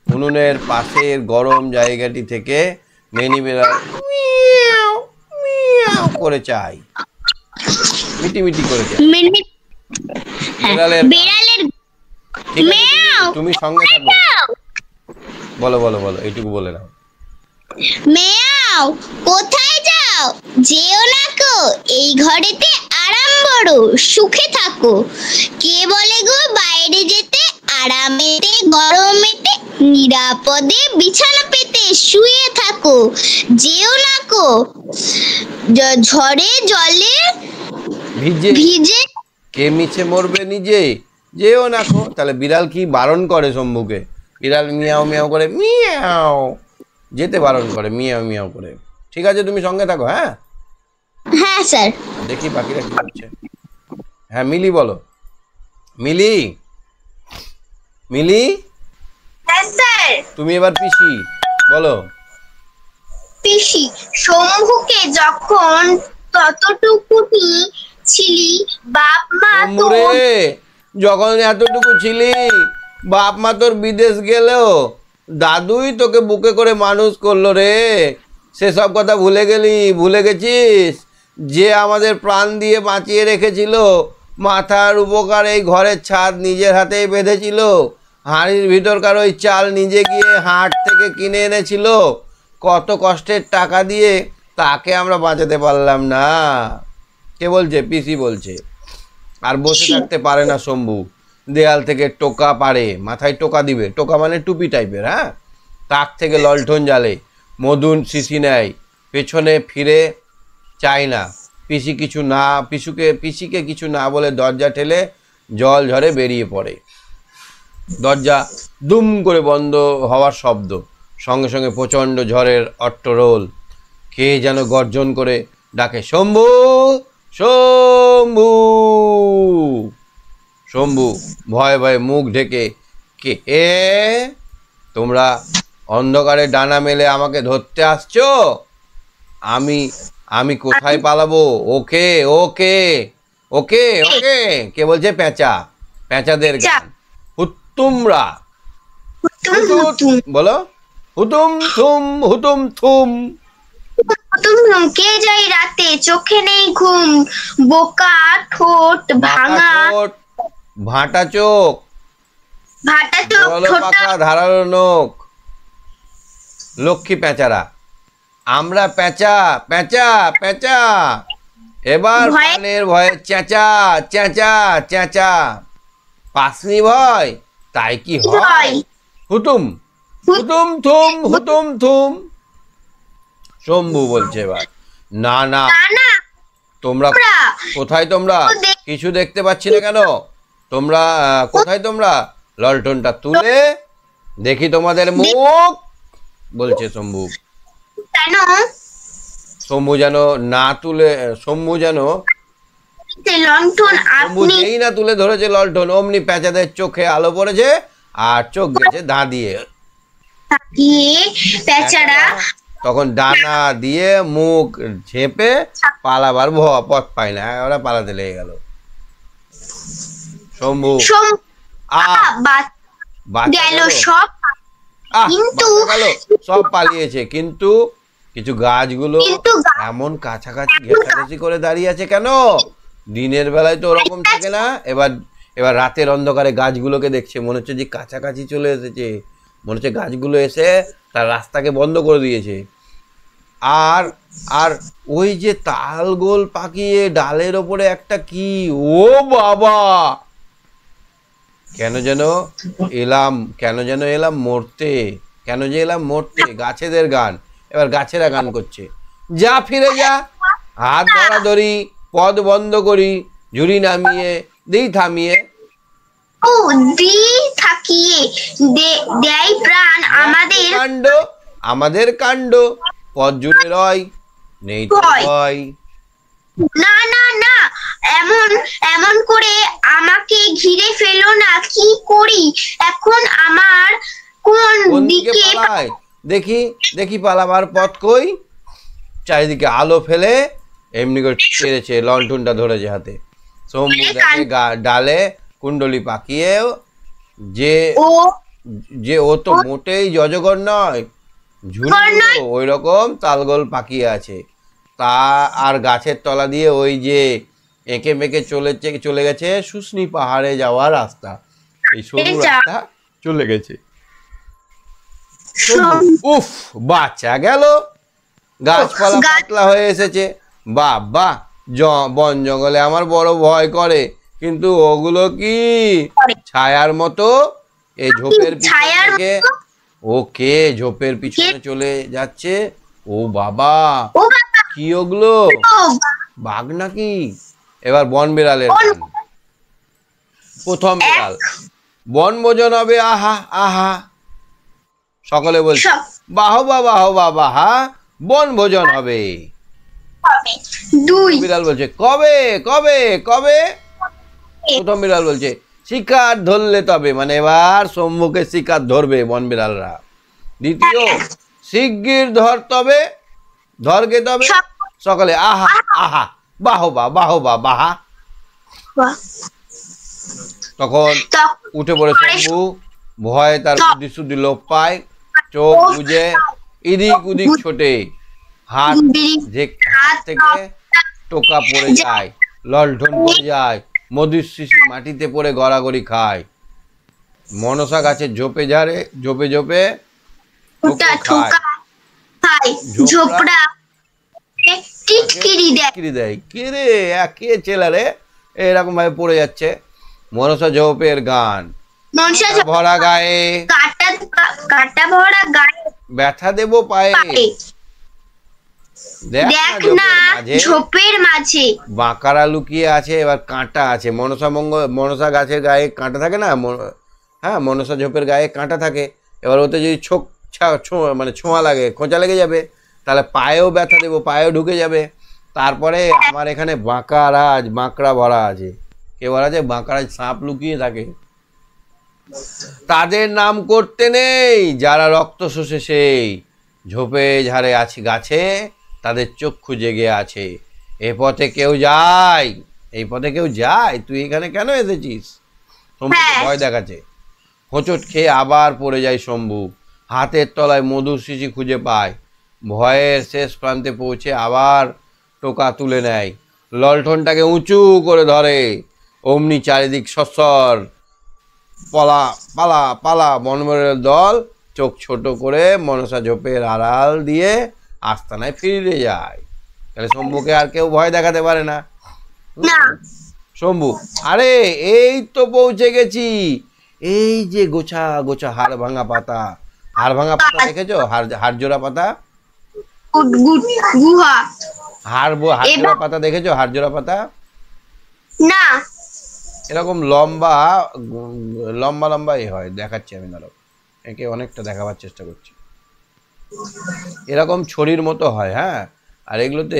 উনুনের পাশের গরম জায়গাটি থেকে মেনি বিড়াল মিয়াও মিয়াও করে চায়, মিটিমিটি করে চায়। তুমি সঙ্গে থাকো। বলো বলো বলো, এইটুকু বলে নাও। মেয়াও, কোথায় যাও? যেও না কো, এই ঘরেতে আরাম বড়, সুখে থাকো। কে বলে গো বাইরে যেতে? আরামেতে গরমেতে নিরাপদে বিছানা পেতে শুয়ে থাকো। যেও না কো, ঝড়ে জলে ভিজে কে মিছে মরবে নিজে। যেও না কো। তাহলে বিড়াল কি বারণ করে শম্ভুকে? বিড়াল মিয়াও মিয়াও করে, মিয়াও, যেতে বারণ করে মিয়াও মিয়াও করে। ঠিক আছে, তুমি সঙ্গে থাকো। হ্যাঁ হ্যাঁ স্যার। দেখি বাকিরা কি করছে। হ্যাঁ মিলি বলো। মিলি, মিলি। হ্যাঁ স্যার। তুমি এবার পিসি বলো। পিসি, শম্ভুকে যখন ততটুকুনি ছিলি বাপ মা তো শম্ভুরে, যখন এতটুকু ছিলি বাপ মা তোর বিদেশ গেলেও দাদুই তোকে বুকে করে মানুষ করলো রে। সেসব কথা ভুলে গেলি? ভুলে গেছিস যে আমাদের প্রাণ দিয়ে বাঁচিয়ে রেখেছিল, মাথার উপকার এই ঘরের ছাদ নিজের হাতেই বেঁধেছিল, হাঁড়ির ভিতরকার ওই চাল নিজে গিয়ে হাট থেকে কিনে এনেছিল, কত কষ্টের টাকা দিয়ে তাকে আমরা বাঁচাতে পারলাম না। কে বলছে? পিসি বলছে। আর বসে থাকতে পারে না শম্ভু, দেয়াল থেকে টোকা পারে, মাথায় টোকা দিবে, টোকা মানে টুপি টাইপের, হ্যাঁ, তাক থেকে লণ্ঠন জ্বালে, মধুন শিশি নেয়, পেছনে ফিরে চায় না, পিসিকে কিছু না বলে দরজা ঠেলে জল ঝরে বেরিয়ে পড়ে। দরজা দুম করে বন্ধ হওয়ার শব্দ, সঙ্গে সঙ্গে প্রচণ্ড ঝড়ের অট্টরোল। কে যেন গর্জন করে ডাকে, শম্ভু, শম্ভু। শম্ভু ভয়ে ভয়ে মুখ ঢেকে, কে এ? তোমরা অন্ধকারে ডানা মেলে আমাকে ধরতে আসছো? আমি আমি কোথায় পালাবো? ওকে ওকে ওকে ওকে। কে বলছে? পেঁচা, পেঁচাদের গান। হুতুমরা, বলো, হুতুম থুম, হুতুম থুম। কে যাই রাতে চোখে নেই ঘুম, বোকা ঠোঁট ভাঙা, ভাটা চোখ, ভাটা চোখ, পাখা ধারালো নখ, লক্ষ্মী পেঁচারা। আমরা পেঁচা, পেঁচা, পেঁচা। এবার পানের ভয়ে চেঁচা, চেঁচা, চেঁচা। পাসনি ভয়, তাই কি হয়? হুতুম, হুতুম থুম, হুতুম থুম। শম্ভু বলছে এবার, না না, তোমরা কোথায়? তোমরা কিছু দেখতে পাচ্ছি না কেন? তোমরা কোথায়? তোমরা লণ্ঠনটা তুলে দেখি তোমাদের মুখ, বলছে শম্ভু। শম্ভু যেন না তুলে, শম্ভু যেই না তুলে ধরেছে লণ্ঠন, অমনি পেঁচাদের চোখে আলো পড়েছে আর চোখ গেছে দাঁড়িয়ে। পেঁচারা তখন ডানা দিয়ে মুখ ঝেপে পালাবার পথ পায় না, ওরা পালাতে লেগে গেল। শম্ভু গেল সব, কিন্তু সব পালিয়েছে, কিন্তু কিছু গাছগুলো এমন কাছাকাছি ঘেঁষাঘেঁষি করে দাঁড়িয়ে আছে কেন? দিনের বেলায় তো ওরকম থাকে না। এবার রাতের অন্ধকারে গাছগুলোকে দেখছে, মনে হচ্ছে যে কাছাকাছি চলে এসেছে, মনে হচ্ছে গাছগুলো এসে তার রাস্তাকে বন্ধ করে দিয়েছে। আর আর ওই যে তাল গোল পাকিয়ে ডালের ওপরে একটা কি, ও বাবা, কেন যেন এলাম মরতে, কেন যে এলাম মরতে। গাছেদের গান, এবার গাছেরা গান করছে, যা ফিরে যা, হাত ধরাধরি, পথ বন্ধ করি, ঝুড়ি নামিয়ে দিই থামিয়ে, দেয় প্রাণ আমাদের কাণ্ড, পথ জুড়ে রয়, নেই তো ভয়। না না না, এমন করে আমাকে ঘিরে ফেলো না, কি করি এখন, আমার কোন দিকে পালাই? দেখি পালাবার পথ কই? চারিদিকে আলো ফেলে এমনি করে ছেড়েছে, লণ্ঠনটা ধরেছে হাতে। শম্ভু দেখে ডালে কুণ্ডলি পাকিয়ে যে ও তো মোটেই যজগর নয়, ঝুড়ি ওই রকম তালগোল পাকিয়ে আছে। তা আর গাছের তলা দিয়ে ওই যে এঁকে মেঁকে চলে গেছে শুষ্নি পাহাড়ে যাওয়ার রাস্তা, এই সরু রাস্তা চলে গেছে। উফ, বাচ্চা গেল, গাছপালা পাতলা হয়ে এসেছে। বাবা, বন জঙ্গলে আমার বড় ভয় করে, কিন্তু ওগুলো কি ছায়ার মতো এই ঝোপের পিছনে, ওকে ঝোপের পিছনে চলে যাচ্ছে। ও বাবা, কি ওগুলো, বাঘ নাকি? এবার বন বিড়ালের গান। প্রথম বিড়াল, বনভোজন হবে আহা আহা। সকলে বলছে বাহবা বাহবা বাহা, বনভোজন হবে। বিড়াল বলছে কবে কবে কবে? প্রথম বিড়াল বলছে শিকার ধরলে তবে, মানে এবার শম্ভুকে শিকার ধরবে বন বিড়ালরা। দ্বিতীয়, শিগগির ধর তবে, ধরকে তবে। সকলে আহা আহা, বাহবা বাহবা বাহা। বাহ। তখন উঠে পড়ে শম্ভু, ভয়ে তার বুদ্ধি শুদ্ধি লোপ পায়, চোখ বুজে এদিক ওদিক ছোটে, হাত যে হাত থেকে টোকা পড়ে যায়, লণ্ঠন পড়ে যায়, মধুর শিশি মাটিতে পড়ে গড়াগড়ি খায়। মনসা গাছের ঝোপে ঝাড়ে, ঝোপে ঝোপে ঝোপড়া টিটকিরি দেয়। কে রে, কে ছেলে রে এরকম ভাবে পড়ে যাচ্ছে? মনসা ঝোপের গান। ভরা গায়ে কাটা ভরা গায়ে ব্যথা দেবো পায়ে, দেখ না ঝোপের মাঝে বাঁকারা লুকিয়ে আছে, এবার কাঁটা আছে। মনসা গাছের গায়ে কাঁটা থাকে না, হ্যাঁ, মনসা ঝোপের গায়ে কাঁটা থাকে। এবার ওতে যদি মানে ছোঁয়া লাগে, খোঁচা লেগে যাবে, তাহলে পায়েও ব্যথা দেবো, পায়েও ঢুকে যাবে। তারপরে আমার এখানে বাঁকড়া ভরা আছে। কে ভরা আছে? বাঁকড়ায় সাপ লুকিয়ে থাকে। তাদের নাম করতে নেই, যারা রক্ত শোষে সেই ঝোপে ঝাড়ে আছে গাছে, তাদের চক্ষু জেগে আছে। এ পথে কেউ যায়, এই পথে কেউ যায়, তুই এখানে কেন এসেছিস? শম্ভুকে ভয় দেখাচ্ছে। হোঁচট খেয়ে আবার পড়ে যায় শম্ভু, হাতের তলায় মধুর শিশি খুঁজে পায়। ভয়ের শেষ প্রান্তে পৌঁছে আবার টোকা তুলে নেয়, লণ্ঠনটাকে উঁচু করে ধরে। অমনি চারিদিক সস্বর পালা পালা পালা বনমরের দল চোখ ছোট করে মনসা ঝোপের আড়াল দিয়ে আস্তানায় ফিরে যায়। তাহলে শম্ভুকে আর কেউ ভয় দেখাতে পারে না। শম্ভু, আরে এই তো পৌঁছে গেছি, এই যে গোছা গোছা হাড় ভাঙা পাতা। হাড় ভাঙা পাতা দেখেছো? হাড় জোড়া পাতা, হাড় জোড়া পাতা দেখেছো? হাড় জোড়া পাতা না, এরকম লম্বা লম্বা লম্বা হয়, দেখাচ্ছি আমি, ধরো একে অনেকটা দেখাবার চেষ্টা করছি। এরকম ছড়ির মতো হয়, হ্যাঁ, আর এগুলোতে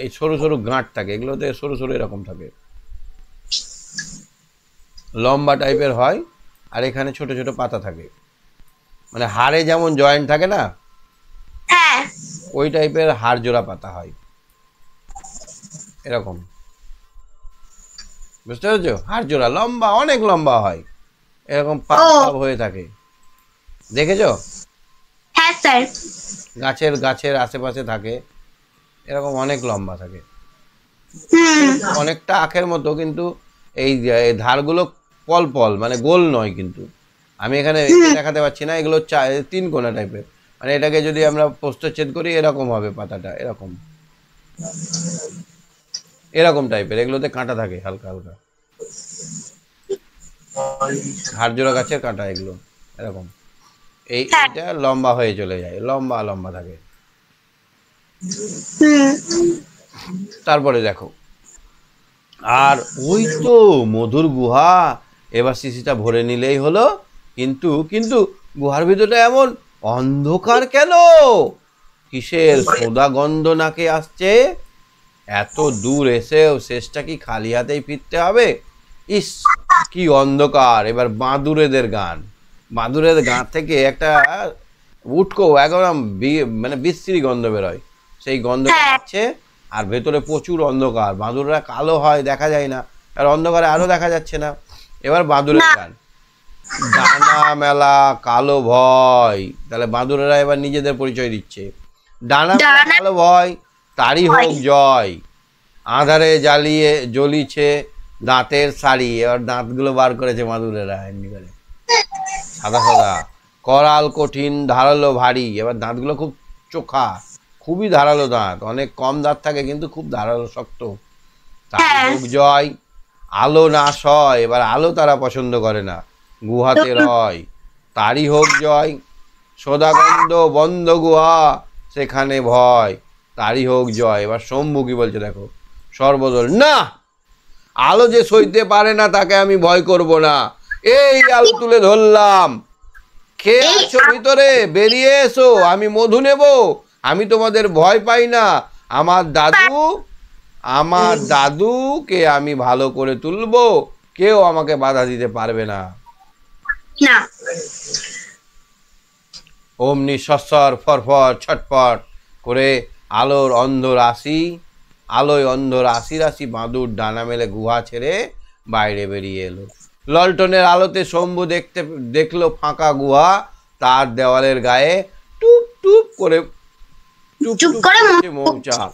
এই সরু সরু গাঁট থাকে, এগুলোতে সরু সরু এরকম থাকে, লম্বা টাইপের হয়, আর এখানে ছোট ছোট পাতা থাকে, মানে হাড়ে যেমন জয়েন্ট থাকে না, ওই টাইপের হাড় জোড়া পাতা হয় এরকম, বুঝতে পেরেছো? হাড় জোড়া লম্বা, অনেক লম্বা হয়, এরকম পাপ হয়ে থাকে, দেখেছো? হ্যাঁ স্যার। গাছের আশেপাশে থাকে, এরকম অনেক লম্বা থাকে, অনেকটা আখের মতো, কিন্তু এই ধারগুলো পল পল, মানে গোল নয়। কিন্তু আমি এখানে দেখাতে পাচ্ছি না, এগুলো 3 কোনা টাইপের, মানে এটাকে যদি আমরা প্রস্থচ্ছেদ করি এরকম হবে পাতাটা, এরকম এরকম টাইপের। এগুলোতে কাঁটা থাকে হালকা হালকা, হাড়জোড়া গাছের কাঁটা এগুলো, এরকম। এইটা লম্বা হয়ে চলে যায়, লম্বা লম্বা থাকে। তারপরে দেখো, আর ওই তো মধুর গুহা, এবার শিশিটা ভরে নিলেই হলো। কিন্তু কিন্তু গুহার ভিতরটা এমন অন্ধকার কেন? কিসের সোদা গন্ধ নাকে আসছে? এত দূর এসেও শেষটা কি খালি হাতেই ফিরতে হবে? ইস, কি অন্ধকার! এবার বাঁদুরেদের গান। বাঁদুরের গান থেকে একটা উটকো একদম মানে বিশ্রী গন্ধ বেরোয়, সেই গন্ধ পাচ্ছে। আর ভেতরে প্রচুর অন্ধকার, বাঁদুররা কালো হয়, দেখা যায় না, আর অন্ধকারে আরো দেখা যাচ্ছে না। এবার বাঁদুরের গান, ডানা মেলা কালো ভয়। তাহলে বাঁদুরেরা এবার নিজেদের পরিচয় দিচ্ছে, ডানা মেলা কালো ভয়, তারই হোক জয়। আঁধারে জ্বলিছে দাঁতের শাড়ি। এবার দাঁতগুলো বার করেছে বাঁদুরেরা, এমনি করে সাদা সাদা, করাল কঠিন ধারালো ভারী। এবার দাঁতগুলো খুব চোখা, খুবই ধারালো দাঁত, অনেক কম দাঁত থাকে কিন্তু খুব ধারালো শক্ত। তারই হোক জয়, আলো নাশ হয়। এবার আলো তারা পছন্দ করে না, গুহাতে রয়, তারই হোক জয়। সদাগন্ধ বন্ধ গুহা, সেখানে ভয়, তারই হোক জয়। এবার শম্ভু কি বলছে দেখো, সর্বদল, না, আলো যে সইতে পারে না তাকে আমি ভয় করব না। এই আলো তুলে ধরলাম, কে আছো ভিতরে, বেরিয়ে এসো, আমি মধু নেব। আমি তোমাদের ভয় পাই না, আমার দাদুকে আমি ভালো করে তুলবো, কেউ আমাকে বাধা দিতে পারবে না। অমনি সস্বর ফরফর ছটফট করে আলোর অন্ধ রাশি আলোয় অন্ধ রাশি রাশি বাঁদুর ডানা মেলে গুহা ছেড়ে বাইরে বেরিয়ে এলো। ললটনের আলোতে শম্ভু দেখলো ফাঁকা গুহা, তার দেওয়ালের গায়ে টুপ টুপ করে চুপ করে মৌচাক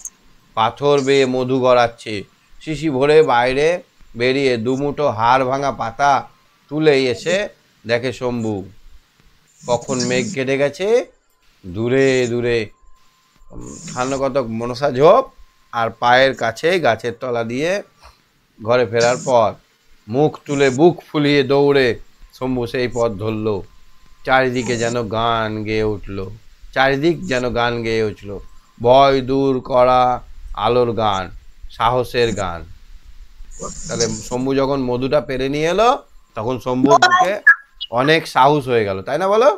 পাথর বেয়ে মধু গড়াচ্ছে। শিশি ভরে বাইরে বেরিয়ে দুমুঠো হাড় ভাঙা পাতা তুলে এসে দেখে শম্ভু কখন মেঘ কেটে গেছে। দূরে দূরে খানকতক মনসা ঝোপ, আর পায়ের কাছে গাছের তলা দিয়ে ঘরে ফেরার পর মুখ তুলে বুক ফুলিয়ে দৌড়ে শম্ভু সেই পথ ধরল। চারিদিকে যেন গান গেয়ে উঠল, চারিদিক যেন গান গেয়ে উঠল, ভয় দূর করা আলোর গান, সাহসের গান। তাহলে শম্ভু যখন মধুটা পেরে নিয়ে এলো তখন শম্ভুর মুখে অনেক সাহস হয়ে গেল, তাই না বলো?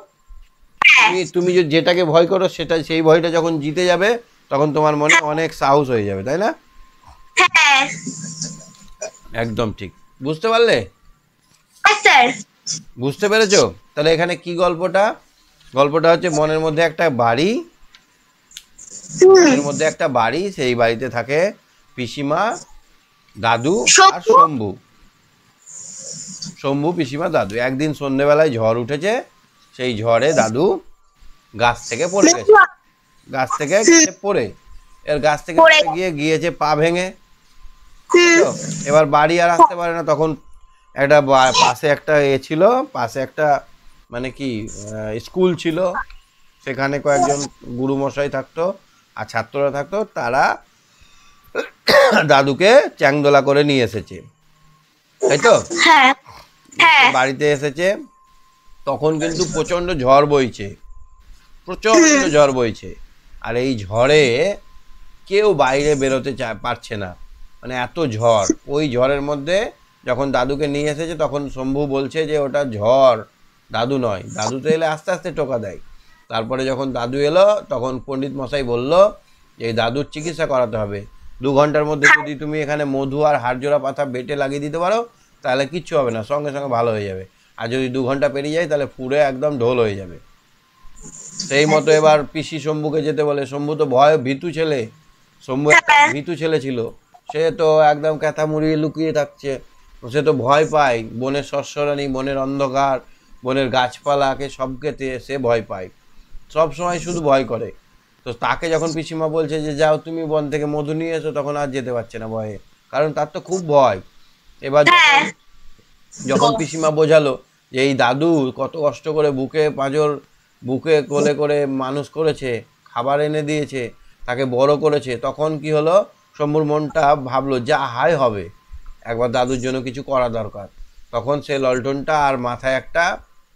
তুমি যেটাকে ভয় করো সেটা, সেই ভয়টা যখন জিতে যাবে তখন তোমার মনে অনেক সাহস হয়ে যাবে, তাই না? একদম ঠিক, বুঝতে পারলে? বুঝতে পেরেছো? তাহলে এখানে কি গল্পটা? গল্পটা হচ্ছে মনের মধ্যে একটা বাড়ি, মনের মধ্যে একটা বাড়ি, সেই বাড়িতে থাকে পিসিমা, দাদু আর শম্ভু। শম্ভু, পিসিমা, দাদু। একদিন সন্ধ্যেবেলায় ঝড় উঠেছে, সেই ঝড়ে দাদু গাছ থেকে পড়ে গেছে, গাছ থেকে পড়ে, এর গাছ থেকে গিয়েছে পা ভেঙে। এবার বাড়ি আর আসতে পারে না, তখন একটা পাশে একটা ছিল, পাশে একটা মানে কি স্কুল ছিল, সেখানে কয়েকজন গুরুমশাই থাকতো আর ছাত্ররা থাকতো, তারা দাদুকে চ্যাংদোলা করে নিয়ে এসেছে, তাই তো? বাড়িতে এসেছে তখন কিন্তু প্রচন্ড ঝড় বইছে, প্রচন্ড ঝড় বইছে, আর এই ঝড়ে কেউ বাইরে বেরোতে পারছে না, মানে এত ঝড়। ওই ঝড়ের মধ্যে যখন দাদুকে নিয়ে এসেছে তখন শম্ভু বলছে যে ওটা ঝড়, দাদু নয়। দাদু তো এলে আস্তে আস্তে টোকা দেয়। তারপরে যখন দাদু এলো তখন পণ্ডিত মশাই বলল যে এই দাদুর চিকিৎসা করাতে হবে, 2 ঘন্টার মধ্যে যদি তুমি এখানে মধু আর হাড়জোড়া পাতা বেটে লাগিয়ে দিতে পারো তাহলে কিচ্ছু হবে না, সঙ্গে সঙ্গে ভালো হয়ে যাবে। আর যদি 2 ঘন্টা পেরিয়ে যায় তাহলে পুরো একদম ঢোল হয়ে যাবে। সেই মতো এবার পিসি শম্ভুকে যেতে বলে। শম্ভু তো ভয় ভীতু ছেলে, শম্ভু ভীতু ছেলে ছিল, সে তো একদম ক্যাথা মুড়িয়ে লুকিয়ে থাকছে, সে তো ভয় পায়, বনের শস্যরানী, বনের অন্ধকার, বনের গাছপালাকে সবকে সে ভয় পায়, সব সময় শুধু ভয় করে। তো তাকে যখন পিসিমা বলছে যে যাও তুমি বন থেকে মধু নিয়ে এসো, তখন আর যেতে পারছে না ভয়ে, কারণ তার তো খুব ভয়। এবার যখন পিসিমা বোঝালো যে এই দাদু কত কষ্ট করে বুকে কোলে করে মানুষ করেছে, খাবার এনে দিয়েছে, তাকে বড় করেছে, তখন কি হলো, শম্ভুর মনটা ভাবলো যা হায় হবে, একবার দাদুর জন্য কিছু করা দরকার। তখন সে ললটনটা আর মাথায় একটা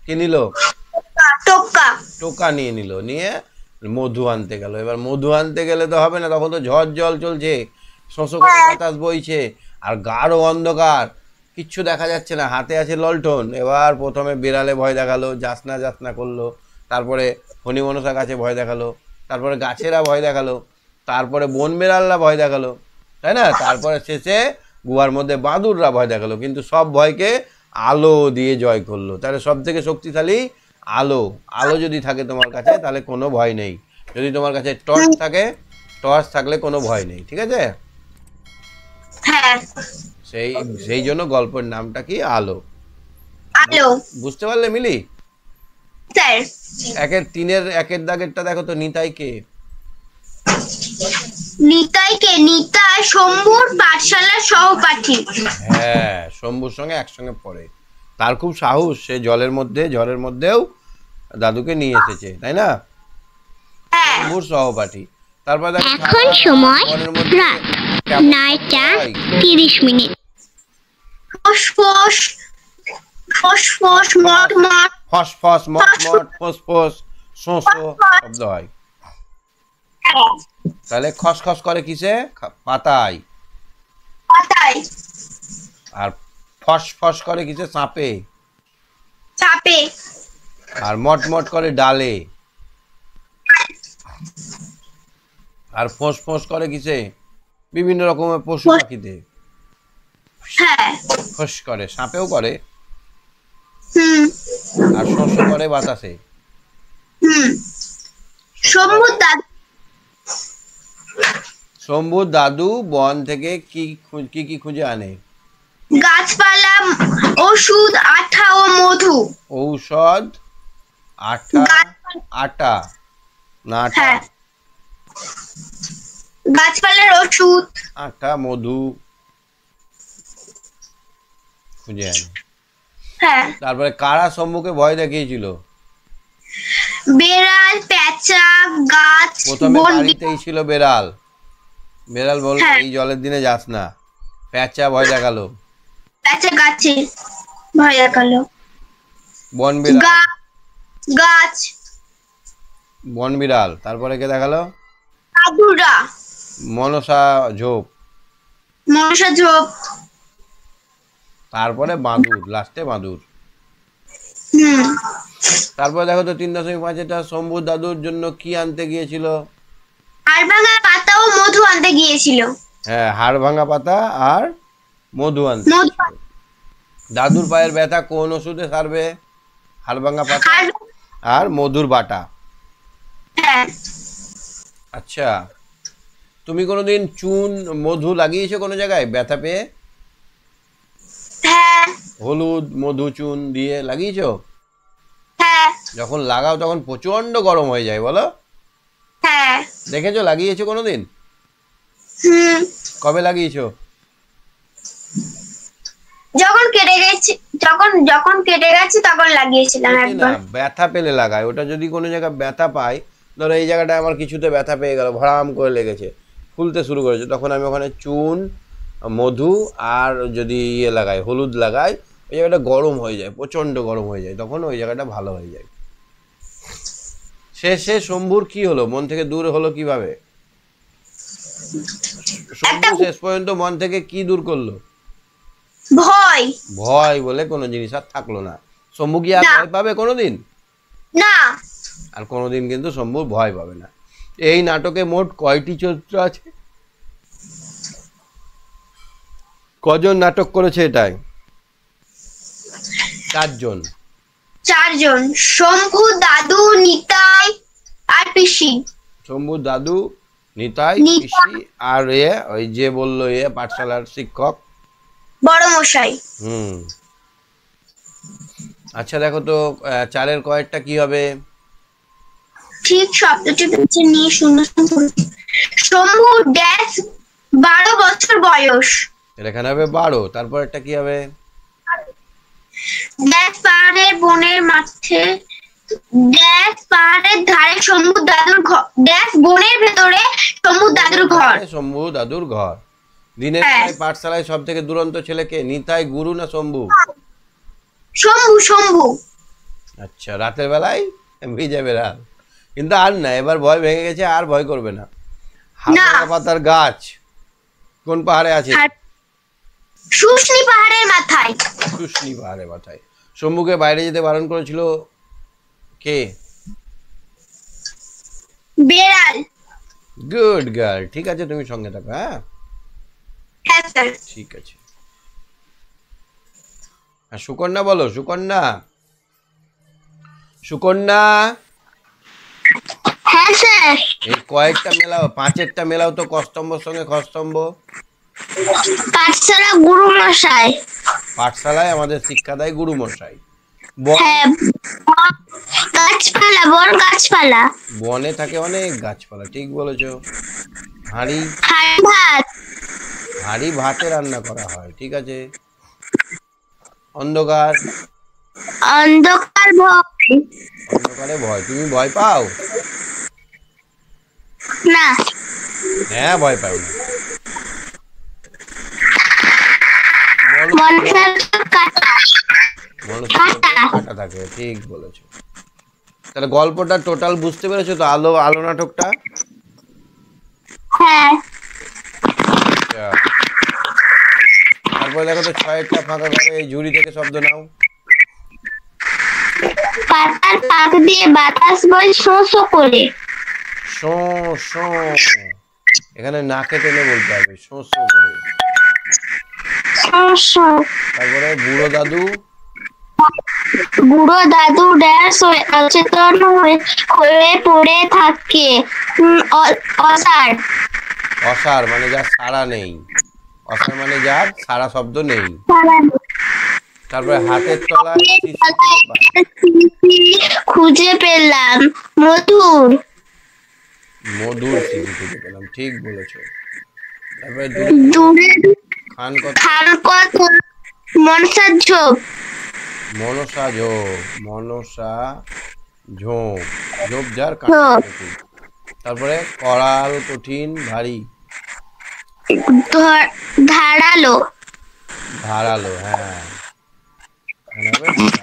কি নিল, টোকা নিয়ে নিল, নিয়ে মধু আনতে গেল। এবার মধু আনতে গেলে তো হবে না, তখন তো ঝড় জল চলছে, শোষো করে বাতাস বইছে, আর গাঢ় অন্ধকার, কিচ্ছু দেখা যাচ্ছে না, হাতে আছে ললটন। এবার প্রথমে বিড়ালে ভয় দেখালো, যাসনা যাসনা করলো, তারপরে হনিমনসা গাছে ভয় দেখালো, তারপরে গাছেরা ভয় দেখালো, তারপরে বন বেড়ালরা ভয় দেখালো, তাই না? তারপরে শেষে গুহার মধ্যে বাঁদুররা ভয় দেখালো, কিন্তু সব ভয়কে আলো দিয়ে জয় করলো। তাহলে সব থেকে শক্তিশালী আলো। আলো যদি থাকে তোমার কাছে তাহলে কোনো ভয় নেই। যদি তোমার কাছে টর্চ থাকে, টর্চ থাকলে কোনো ভয় নেই, ঠিক আছে? সেই জন্য গল্পের নামটা কি, আলো। বুঝতে পারলে মিলি? 3-এর 1-এর দাগেরটা দেখো তো, নিতাই কে? নিতাই শম্ভুর পাঠশালার সহপাঠী। হ্যাঁ, শম্ভুর সঙ্গে একসঙ্গে পড়ে, তার খুব সাহস, সে ঝড়ের মধ্যেও দাদুকে নিয়ে এসেছে, তাই না? শম্ভুর সহপাঠী। তারপর এখন সময় রাত 9:30। ফসফস ফসফস মট মট, ফসফস মট মট, ফসফস শোঁসো শব্দ হয়। তাহলে খসখস করে কিসে? পাতায়। আর ফসফস করে কিসে? সাপে। আর মটমট করে ডালে। আর ফোঁস ফোঁস করে কিসে? বিভিন্ন রকমের পশু পাখিতে ফোঁস করে, সাপেও করে, আর শোঁসো করে বাতাসে। শম্ভুর দাদু বন থেকে কি কি খুঁজে আনে? গাছপালা, ওষুধ, আঠা ও মধু। ঔষধ, আঠা, আটা না আটা? হ্যাঁ, গাছপালার ওষুধ, আটা, মধু খুঁজে আনে। হ্যাঁ। তারপরে কারা শম্ভুকে ভয় দেখিয়েছিল? বেড়াল, পেঁচা, গাছ, প্রথমে বন। বাড়িতেই ছিল বেড়াল। বেড়াল বলল হ্যাঁ। এই জলের দিনে যাস না। পেঁচা ভয় দেখালো। পেঁচা গাছে ভয় দেখালো। বন বিড়াল, গাছ, বন বিড়াল। তারপরে কে দেখালো? দাদুরা, মনসা ঝোপ। মনসা ঝোপ। তারপরে বাঁদুর, লাস্টে বাঁদুর। তারপরে দেখো তো 3.5-টা শম্ভুর দাদুর জন্য কি আনতে গিয়েছিল? হাড় ভাঙা পাতা ও মধু আনতে গিয়েছিল। হ্যাঁ, হাড় ভাঙা পাতা আর মধু আনতে মধু। গিয়েছিল। দাদুর পায়ের ব্যথা কোন ওষুধে সারবে? হাড় ভাঙা পাতা আর মধুর বাটা। হ্যাঁ। আচ্ছা, তুমি কোনোদিন চুন মধু লাগিয়েছো কোনো জায়গায় ব্যথা পেয়ে? হ্যাঁ। হলুদ মধু চুন দিয়ে লাগিয়েছো? হ্যাঁ। যখন লাগাও তখন প্রচন্ড গরম হয়ে যায়, বলো? হ্যাঁ। দেখেছো, লাগিয়েছো কোনোদিন? কবে লাগিয়েছো? যখন কেটে গেছে, যখন কেটে গেছে তখন লাগিয়েছিলাম না, একবার। ব্যথা পেলে লাগায়। ওটা যদি কোনো জায়গায় ব্যথা পায়, ধরো এই জায়গাটায় আমার কিছুতে ব্যথা পেয়ে গেল, ভরাম করে লেগেছে, ফুলতে শুরু করেছে, তখন আমি ওখানে চুন, মধু আর যদি লাগাই, হলুদ লাগাই, ওই জায়গাটা গরম হয়ে যায়, প্রচন্ড গরম হয়ে যায়, তখন ওই জায়গাটা ভালো হয়ে যায়। শেষে শম্ভুর কি হলো? মন থেকে দূর হলো কিভাবে? শম্ভু শেষ পর্যন্ত মন থেকে কি দূর করলো? ভয়। ভয় বলে কোনো জিনিস আর থাকলো না। শম্ভু কি আর ভয় পাবে কোনোদিন? না। আর কোনোদিন কিন্তু শম্ভু ভয় পাবে না। এই নাটকে মোট কয়টি চরিত্র আছে? কজন নাটক করেছে এটাই? 4 জন। 4 জন। শম্ভু, দাদু, নিতাই আর পিসি। শম্ভু, দাদু, নিতাই, পিসি আর ওই যে বললো পাঠশালার শিক্ষক বড় মশাই। আচ্ছা, দেখো তো 4-এর কয়েকটা কি হবে? ঠিক শব্দটি বেছে নিয়ে শূন্য শম্ভু ড্যাশ 12 বছর বয়স। এখানে হবে 12। তারপর একটা কি হবে? ড্যাশ পাহাড়ের বনের মাঠে, ড্যাশ পাহাড়ের ধারে শম্ভু দাদুর ঘর, ড্যাশ বনের ভেতরে শম্ভু দাদুর ঘর। শম্ভু দাদুর ঘর। দিনের বেলায় পাঠশালায় সব থেকে দুরন্ত ছেলেকে, নিতাই, গুরু না শম্ভু? শম্ভু। শম্ভু। আচ্ছা, রাতের বেলায় ভিজে বেড়াল। কিন্তু আর না, এবার ভয় ভেঙে গেছে, আর ভয় করবে না। হালকা পাতার গাছ কোন পাহাড়ে আছে? শুষ্নি পাহাড়ের মাথায়। শুষ্নি পাহাড়ের মাথায়। শম্ভুকে বাইরে যেতে বারণ করেছিল কে? বেড়াল। Good girl. ঠিক আছে, তুমি সঙ্গে থাকো। হ্যাঁ, হ্যাঁ স্যার। ঠিক আছে। আর সুকন্যা বলো, সুকন্যা। সুকন্যা। হ্যাঁ স্যার। এই কয়েকটা মেলাও, 5-এরটা মেলাও তো কস্তম্ভর সঙ্গে খস্তম্ভ। পাঠশালা গুরু মশাই। পাঠশালায় আমাদের শিক্ষা দেয় গুরু মশাই। হ্যাঁ, গাছপালা, বন গাছপালা। বনে থাকে অনেক গাছপালা, ঠিক বলেছো। হাঁড়ি, ভাত। হাঁড়ি ভাতে রান্না করা হয়, ঠিক আছে। অন্ধকার, অন্ধকার ভয়। অন্ধকারে ভয়। তুমি ভয় পাও? না। হ্যাঁ, ভয় পাও না। কাটা থাকে, ঠিক বলেছো। তাহলে গল্পটা টোটাল বুঝতে পেরেছো তো? আলো আলো নাটকটা। হ্যাঁ। তারপরে দেখো তো 6-টা ফাঁকা ঘরে এই ঝুড়ি থেকে শব্দ নাও। পাতার পাক দিয়ে বাতাস বয় শো শো করে। শো শো, এখানে নাকে টেনে বলতে হবে, শো শো করে। তারপরে বুড়ো দাদু, বুড়ো দাদু ড্যাশ অচেতন হয়ে পড়ে থাকে। অসাড়। অসার মানে যার সাড়া নেই, অসার মানে যার সাড়া শব্দ নেই। তারপরে হাতের তলায় খুঁজে পেলাম মধুর। মধুর শিশু খুঁজে পেলাম, ঠিক বলেছো। তারপরে দূরে খান কত, খান কত মনসার ঝোপ। মনসা ঝোপ, মনসা ঝোপ, ঝোপ যার কান ঝোপ। কত। তারপরে করাল কঠিন ভারী, ধারালো। ধারালো, হ্যাঁ এখানে হবে ধারালো।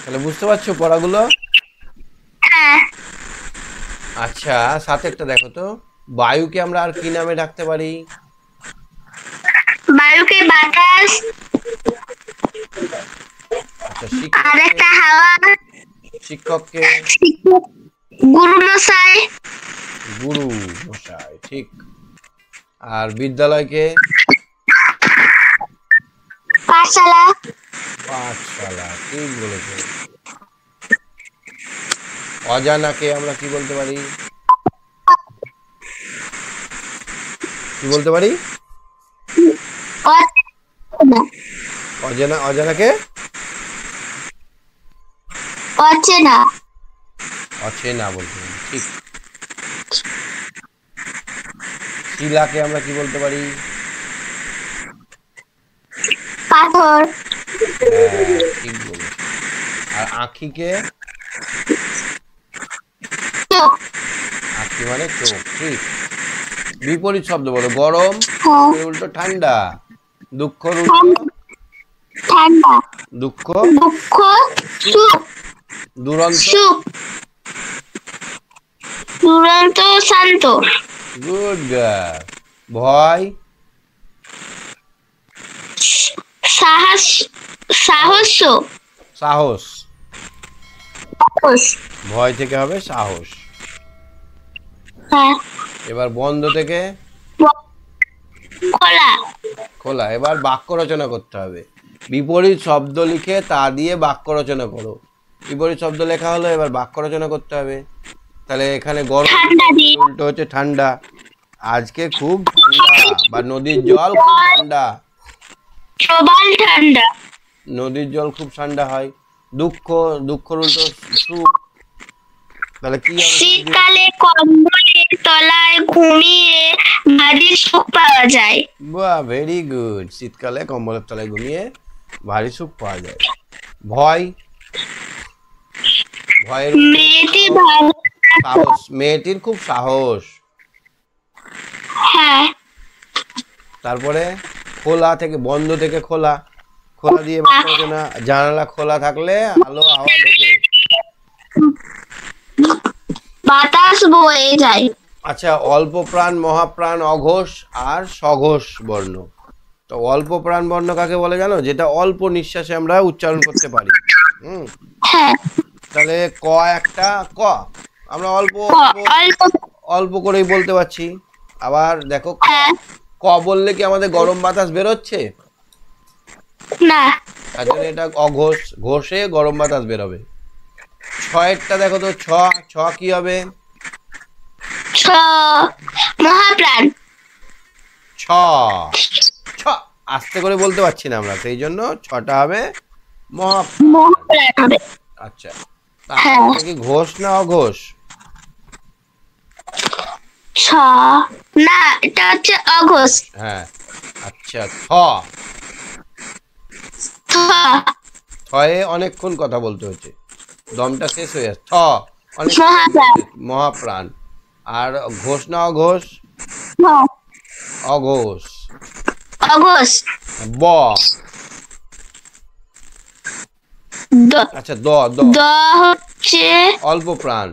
তাহলে বুঝতে পারছো পড়াগুলো? হ্যাঁ। আচ্ছা সাথেরটা দেখো তো, বায়ুকে আমরা আর কি নামে ডাকতে পারি? বায়ুকে বাতাস, আচ্ছা আর একটা হাওয়া। শিক্ষককে গুরু মশাই। গুরু মশাই, ঠিক। আর বিদ্যালয়কে পাঠশালা। পাঠশালা, ঠিক বলেছো। অজানাকে আমরা কি বলতে পারি? কি বলতে পারি? অজানা, অজানাকে অচেনা। অচেনা বলতে পারি, ঠিক। শিলাকে আমরা কি বলতে পারি? পাথর। হ্যাঁ ঠিক বলেছো। আর আঁখিকে? চোখ। আঁখি মানে চোখ, ঠিক। বিপরীত শব্দ বলো, গরম উল্টো ঠান্ডা, দুঃখ উল্টো ঠান্ডা। দুঃখ, দুঃখ সুখ। দুরন্ত সুখ। দুরন্ত শান্ত। Good girl. ভয় সাহস। সাহস। সাহস, সাহস। ভয় থেকে হবে সাহস। হ্যাঁ। এবার বন্ধ থেকে খোলা। খোলা। এবার বাক্য রচনা করতে হবে, বিপরীত শব্দ লিখে তা দিয়ে বাক্য রচনা করো। বিপরীত শব্দ লেখা হলো, এবার বাক্য রচনা করতে হবে। তাহলে এখানে গরম ঠান্ডা দিন। উল্টো হচ্ছে ঠান্ডা, আজকে খুব ঠান্ডা, বা নদীর জল খুব ঠান্ডা, প্রবল ঠান্ডা। নদীর জল খুব ঠান্ডা হয়। দুঃখ, দুঃখর উল্টো সুখ। তাহলে কি হবে? শীতকালে কম্বলের তলায় ঘুমিয়ে ভারী সুখ পাওয়া যায়। বাহ, ভেরি গুড। শীতকালে কম্বলের তলায় ঘুমিয়ে ভারী সুখ পাওয়া যায়। ভয়, ভয়ের মেয়েটি ভালো। সাহস, মেয়েটির খুব সাহস। হ্যাঁ। তারপরে খোলা থেকে বন্ধ থেকে খোলা, খোলা দিয়ে বাক্য রচনা, জানালা খোলা থাকলে আলো হাওয়া ঢোকে। বাতাস বয়ে যায়। আচ্ছা, অল্প প্রাণ, মহাপ্রাণ, অঘোষ আর সঘোষ বর্ণ। তো অল্প প্রাণ বর্ণ কাকে বলে জানো? যেটা অল্প নিঃশ্বাসে আমরা উচ্চারণ করতে পারি। হ্যাঁ। তাহলে ক একটা, ক আমরা অল্প অল্প। অল্প করেই বলতে পারছি। আবার দেখো হ্যাঁ। ক বললে কি আমাদের গরম বাতাস বেরোচ্ছে? না। তার জন্য এটা অঘোষ, ঘোষে গরম বাতাস বেরোবে। ছয়েরটা দেখো তো, ছ, ছ কি হবে? ছ মহাপ্রাণ। ছ, ছ আস্তে করে বলতে পারছি না আমরা, সেই জন্য ছটা হবে মহাপ্রাণ হবে। আচ্ছা, হ্যাঁ। তাহলে কি ঘোষ না অঘোষ? ছ না, এটা হচ্ছে অঘোষ। হ্যাঁ। আচ্ছা, থ, থ থয়ে অনেকক্ষণ কথা বলতে হচ্ছে, দমটা শেষ হয়ে যাচ্ছে। থ অনেক মহাপ্রাণ। মহাপ্রাণ। আর ঘোষ না অঘোষ? অঘোষ। অঘোষ। ব, দ। আচ্ছা দ, দ দ হচ্ছে অল্প প্রাণ,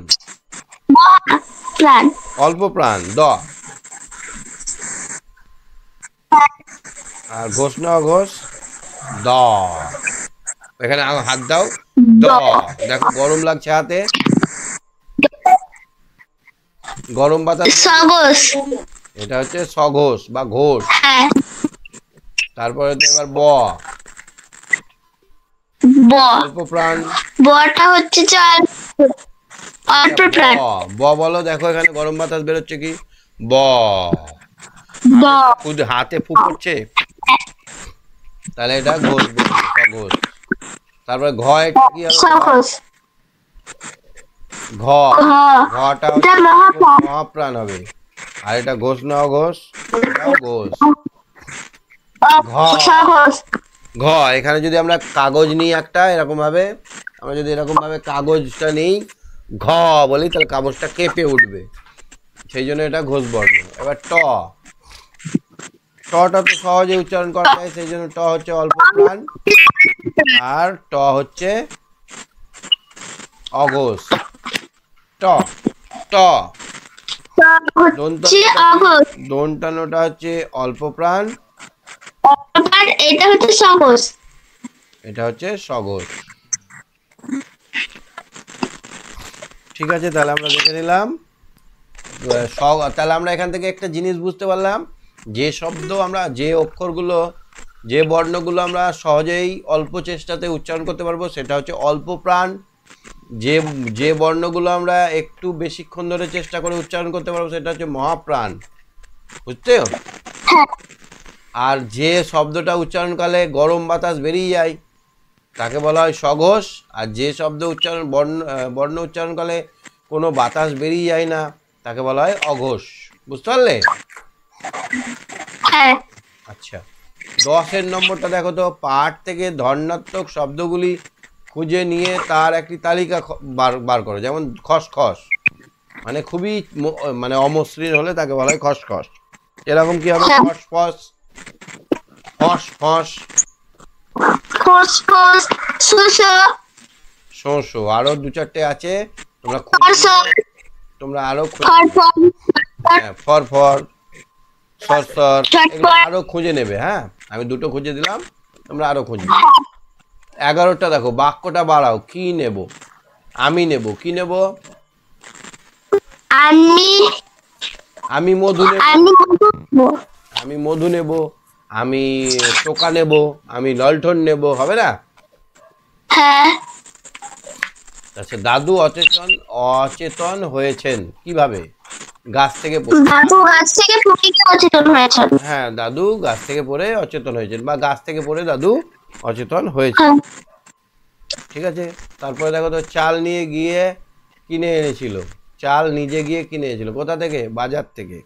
মহাপ্রাণ। অল্প প্রাণ, দ। আর ঘোষ না অঘোষ? দ। এখানে হাত দাও, দ। দেখো গরম লাগছে হাতে, গরম বাতাস, সঘোষ। এটা হচ্ছে সঘোষ বা ঘোষ। হ্যাঁ। তারপরে তো এবার ব, ব। অল্প প্রাণ। বটা হচ্ছে জল। অল্প প্রাণ। ব, ব বলো, দেখো এখানে গরম বাতাস বেরোচ্ছে কি? ব। ব হাতে ফু পড়ছে, তাহলে এটা ঘোষ বর্ণ, সঘোষ। তারপরে ঘ, এটা কি হবে? সহজ ঘ, ঘ ঘটা এটা হচ্ছে মহাপ্রাণ মহাপ্রাণ হবে। আর এটা ঘোষ না অঘোষ? এটাও ঘোষ। ঘ, সহজ ঘ, এখানে যদি আমরা কাগজ নিই একটা এরকম ভাবে, আমরা যদি এরকম ভাবে কাগজটা নিই, ঘ বলি, তাহলে কাগজটা কেঁপে উঠবে, সেই জন্য এটা ঘোষ বর্ণ। এবার ট, টটা তো সহজে উচ্চারণ করা যায়, সেই জন্য ট হচ্ছে অল্প প্রাণ, আর ট হচ্ছে অঘোষ। ট, ট, হচ্ছে অঘোষ, দন্তানোটা হচ্ছে অল্প প্রাণ, আর এটা হচ্ছে সহজ। এটা হচ্ছে সঘোষ। ঠিক আছে, তাহলে আমরা দেখে নিলাম। তাহলে আমরা এখান থেকে একটা জিনিস বুঝতে পারলাম, যে শব্দ আমরা, যে অক্ষরগুলো, যে বর্ণগুলো আমরা সহজেই অল্প চেষ্টাতে উচ্চারণ করতে পারবো সেটা হচ্ছে অল্প প্রাণ। যে যে বর্ণগুলো আমরা একটু বেশিক্ষণ ধরে চেষ্টা করে উচ্চারণ করতে পারবো সেটা হচ্ছে মহাপ্রাণ, বুঝতে? আর যে শব্দটা উচ্চারণকালে গরম বাতাস বেরিয়ে যায় তাকে বলা হয় সঘোষ। আর যে শব্দ উচ্চারণ বর্ণ উচ্চারণকালে কোনো বাতাস বেরিয়ে যায় না তাকে বলা হয় অঘোষ। বুঝতে পারলে? হ্যাঁ আচ্ছা, 10 নম্বরটা দেখো তো। পাঠ থেকে ধর্ণাত্মক শব্দগুলি খুঁজে নিয়ে তার একটি তালিকা বার করো। যেমন খসখস, মানে খুবই মানে অমসৃণ হলে তাকে বলা হয় খসখস। এরকম কি হবে? ফসফস, ফস ফস, ফসফস, সুসো, শোঁশো। আরো 2-4টে আছে, তোমরা আরো ফরফর, ফরফর, সরসর, এগুলো আরো খুঁজে নেবে। হ্যাঁ, আমি 2টো খুঁজে দিলাম, তোমরা আরো খুঁজবে। 11টা দেখো, বাক্যটা বাড়াও। কি নেব? আমি নেব। কি নেব? আমি মধু নেব, আমি মধু নেব, আমি টোকা নেব, আমি লণ্ঠন নেব, হবে না? হ্যাঁ আচ্ছা, দাদু অচেতন হয়েছেন কিভাবে? গাছ থেকে দাদু গাছ থেকে পড়ে অচেতন হয়েছেন। হ্যাঁ, দাদু গাছ থেকে পড়ে অচেতন হয়েছেন, বা গাছ থেকে পড়ে দাদু অচেতন হয়েছে। ঠিক আছে, তারপরে দেখো তো, চাল নিয়ে গিয়ে কিনে এনেছিল। চাল নিজে গিয়ে কিনে এনেছিল। কোথা থেকে? বাজার থেকে।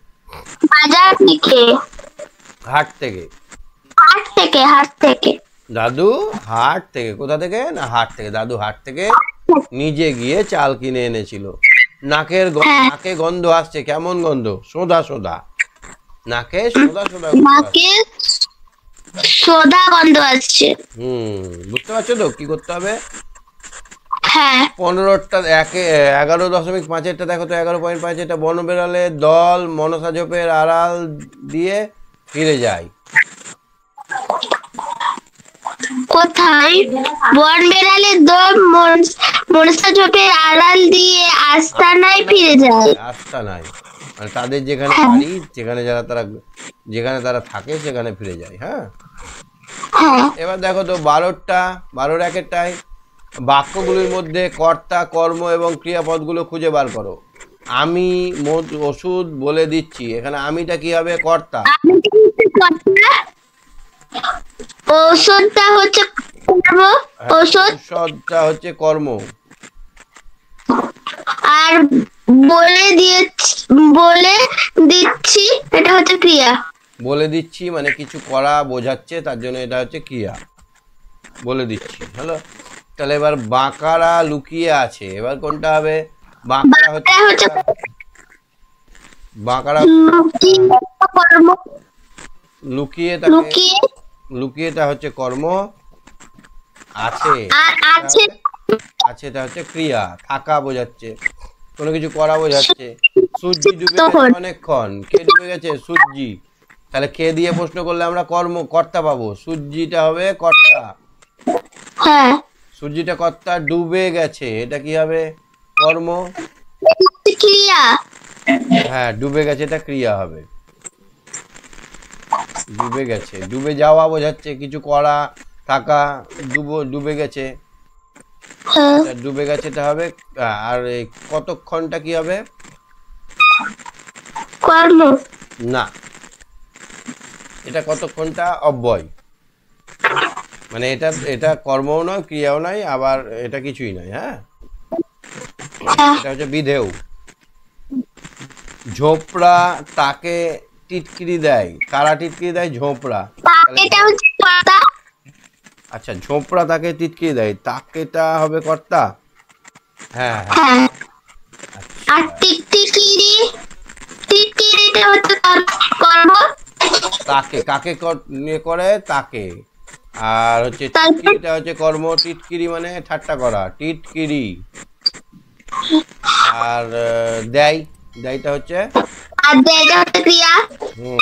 বাজার থেকে, হাট থেকে। হাট থেকে, হাট থেকে। দাদু হাট থেকে। কোথা থেকে? না, হাট থেকে। দাদু হাট থেকে নিজে গিয়ে চাল কিনে এনেছিল। নাকে গন্ধ আসছে। কেমন গন্ধ? সোদা সোদা। নাকে সোদা সোদা গন্ধ আসছে। নাকে সোদা গন্ধ আসছে। বুঝতে পারছো তো কি করতে হবে? হ্যাঁ 15টা 11.5-এরটা দেখো তো। 11.5, এটা বনবিড়ালের দল মনসা ঝোপের আড়াল দিয়ে ফিরে যায়। কোথায়? বন বেড়ালের দল মনসা ঝোপের আড়াল দিয়ে আস্তানায় ফিরে যায়। আস্তানায় মানে তাদের যেখানে বাড়ি, যেখানে তারা থাকে সেখানে ফিরে যায়। হ্যাঁ, এবার দেখো তো 12 একেরটায় বাক্যগুলির মধ্যে কর্তা, কর্ম এবং ক্রিয়াপদগুলো খুঁজে বার করো। আমি ওষুধ বলে দিচ্ছি। এখানে আমিটা কি হবে? কর্তা। ঔষধটা হচ্ছে কর্ম, ঔষধটা হচ্ছে কর্ম। আর বলে দিচ্ছি এটা হচ্ছে ক্রিয়া। বলে দিচ্ছি মানে কিছু করা বোঝাচ্ছে, তার জন্য এটা হচ্ছে ক্রিয়া। বলে দিচ্ছি। হ্যালো, তাহলে এবার বাঁকারা লুকিয়ে আছে। এবার কোনটা হবে? বাঁকারা হচ্ছে কর্ম, লুকিয়েটা হচ্ছে কর্ম। আছে এটা হচ্ছে ক্রিয়া, থাকা বোঝাচ্ছে, কোনো কিছু করা বোঝাচ্ছে। সূর্যি ডুবে গেছে অনেকক্ষণ। কে ডুবে গেছে? সূর্যি। তাহলে কে দিয়ে প্রশ্ন করলে আমরা কর্তা পাবো। সূর্যিটা হবে কর্তা। সূর্যিটা কর্তা। ডুবে গেছে, এটা কি হবে? কর্ম। ক্রিয়া। হ্যাঁ, ডুবে গেছে, এটা ক্রিয়া হবে। ডুবে গেছে, ডুবে যাওয়া বোঝাচ্ছে, কিছু করা, থাকা। ডুবে গেছে, ডুবে গেছে এটা হবে। আর এই কতক্ষণটা কি হবে? কর্ম। না, এটা কতক্ষণটা অব্যয়, মানে এটা এটা কর্মও নয়, ক্রিয়াও নয়, আবার এটা কিছুই নয়। হ্যাঁ, হ্যাঁ, এটা হচ্ছে বিধেয়। ঝোপড়া তাকে টিটকিরি দেয়, কারা টিটকিরি দেয়? ঝোপড়া। তাহলে এটা হচ্ছে কর্তা। আচ্ছা, ঝোপড়া তাকে টিটকিরি দেয়, তাকেটা হবে কর্তা। হ্যাঁ হ্যাঁ, হ্যাঁ, আর আচ্ছা। টিকটিকিরি, টিকটিকিরিটা হচ্ছে কর্ম। তাকে কাকে নিয়ে করে? তাকে। আর হচ্ছে তারপর টিটকিরিটা হচ্ছে কর্ম, টিটকিরি মানে ঠাট্টা করা, টিটকিরি। আর দেয়, দেয়টা হচ্ছে আর এটা হচ্ছে ক্রিয়া। হুম।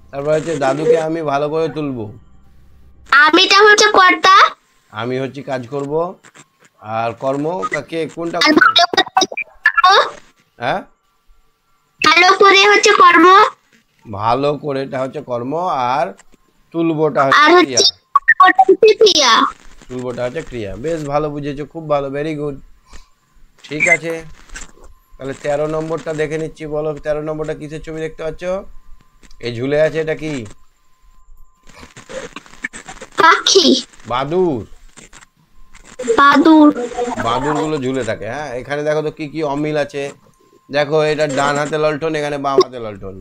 তারপর হচ্ছে দাদুকে আমি ভালো করে তুলবো, আমিটা হচ্ছে কর্তা। আমি হচ্ছে কাজ করব। আর কর্ম কাকে কোনটা আর করবে? ভালো করে হচ্ছে কর্ম। হ্যাঁ, ভালো করে হচ্ছে কর্ম। ভালো করেটা হচ্ছে কর্ম, আর তুলবোটা হচ্ছে আর ক্রিয়া। হচ্ছে ওটা হচ্ছে ক্রিয়া। তুলবোটা হচ্ছে ক্রিয়া। বেশ ভালো বুঝেছো, খুব ভালো, ভেরি গুড। ঠিক আছে, তাহলে 13 নম্বরটা দেখে নিচ্ছি। বলো 13 নম্বরটা কিসের ছবি দেখতে পাচ্ছ? এই ঝুলে আছে, এটা কি? পাখি। বাদুর। বাদুর। বাদুর গুলো ঝুলে থাকে। হ্যাঁ, এখানে দেখো তো কি কি অমিল আছে। দেখো, এটা ডান হাতে লণ্ঠন, এখানে বাম হাতে লণ্ঠন।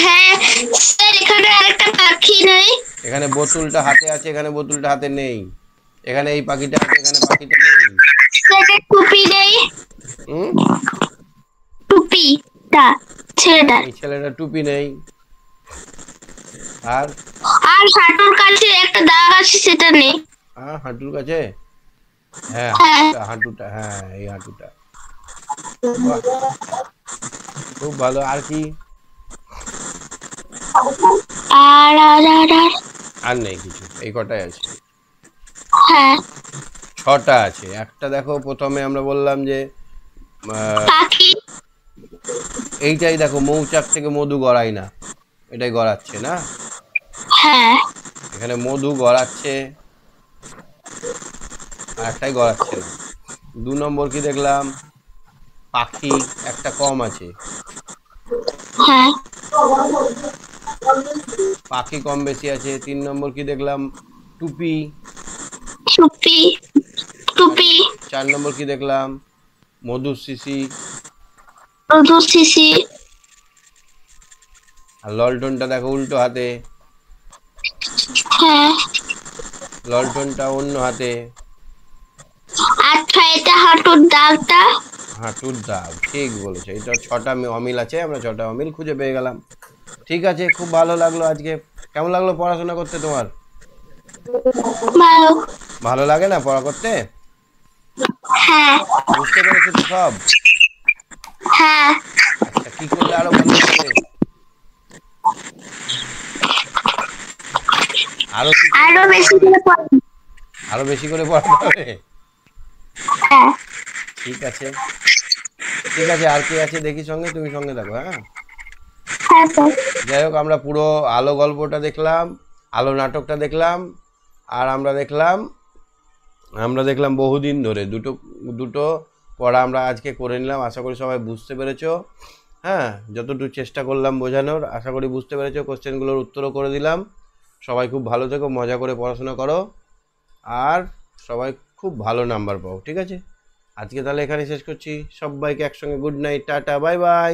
হ্যাঁ স্যার, এখানে আরেকটা পাখি নেই। এখানে বোতলটা হাতে আছে, এখানে বোতলটা হাতে নেই। এখানে এই পাখিটা আছে, এখানে পাখিটা নেই। স্যার, টুপি নেই। হুম, টুপিটা ছেলেটার। এই ছেলেটা টুপি নেই। আর আর হাঁটুর কাছে একটা দাগ আছে, সেটা নেই। হাঁটুর কাছে, হ্যাঁ হ্যাঁ, হাঁটুটা, হাঁটুটা, হ্যাঁ এই হাঁটুটা। বাহ, খুব ভালো। আর কি? আর আর আর আর আর নেই কিছু, এই কটাই আছে। হ্যাঁ, 6টা আছে। একটা দেখো, প্রথমে আমরা বললাম যে পাখি। এইটাই দেখো, মৌচাক থেকে মধু গড়ায় না, এটাই গড়াচ্ছে না। হ্যাঁ, এখানে মধু গড়াচ্ছে, আর একটাই গড়াচ্ছে না। 2 নম্বর কি দেখলাম? পাখি, একটা কম আছে। হ্যাঁ, পাখি কম বেশি আছে। 3 নম্বর কি দেখলাম? টুপি। টুপি। টুপি। 4 নম্বর কি দেখলাম? মধুর শিশি। মধুর শিশি। আর ললটনটা দেখো উল্টো হাতে, হ্যাঁ, ললটনটা অন্য হাতে। আর ছয়টা হাঁটুর দাগটা। হাঁটুর দাগ, ঠিক বলেছো। এটা 6টা অমিল আছে, আমরা 6টা অমিল খুঁজে পেয়ে গেলাম। ঠিক আছে, খুব ভালো লাগলো আজকে। কেমন লাগলো পড়াশোনা করতে তোমার? ভালো। ভালো লাগে না পড়া করতে? হ্যাঁ, বুঝতে পেরেছো তো সব? হ্যাঁ, আচ্ছা, কি করলে আরো ভালো লাগবে? আরো কি করলে আরো ভালো বেশি হবে? করে পড়ো। আরো বেশি করে পড়াতে হবে। হ্যাঁ, ঠিক আছে, ঠিক আছে। আর কি আছে দেখি সঙ্গে, তুমি সঙ্গে থাকো। হ্যাঁ, হ্যাঁ স্যার। যাই হোক, আমরা পুরো আলো গল্পটা দেখলাম, আলো নাটকটা দেখলাম, আর আমরা দেখলাম বহুদিন ধরে দুটো দুটো পড়া আমরা আজকে করে নিলাম। আশা করি সবাই বুঝতে পেরেছো। হ্যাঁ, যতটুকু চেষ্টা করলাম বোঝানোর, আশা করি বুঝতে পেরেছো। কোশ্চেনগুলোর উত্তরও করে দিলাম। সবাই খুব ভালো থেকো, মজা করে পড়াশোনা করো, আর সবাই খুব ভালো নাম্বার পাও। ঠিক আছে, আজকে তাহলে এখানে শেষ করছি। সবাইকে একসঙ্গে good night, tata, bye bye.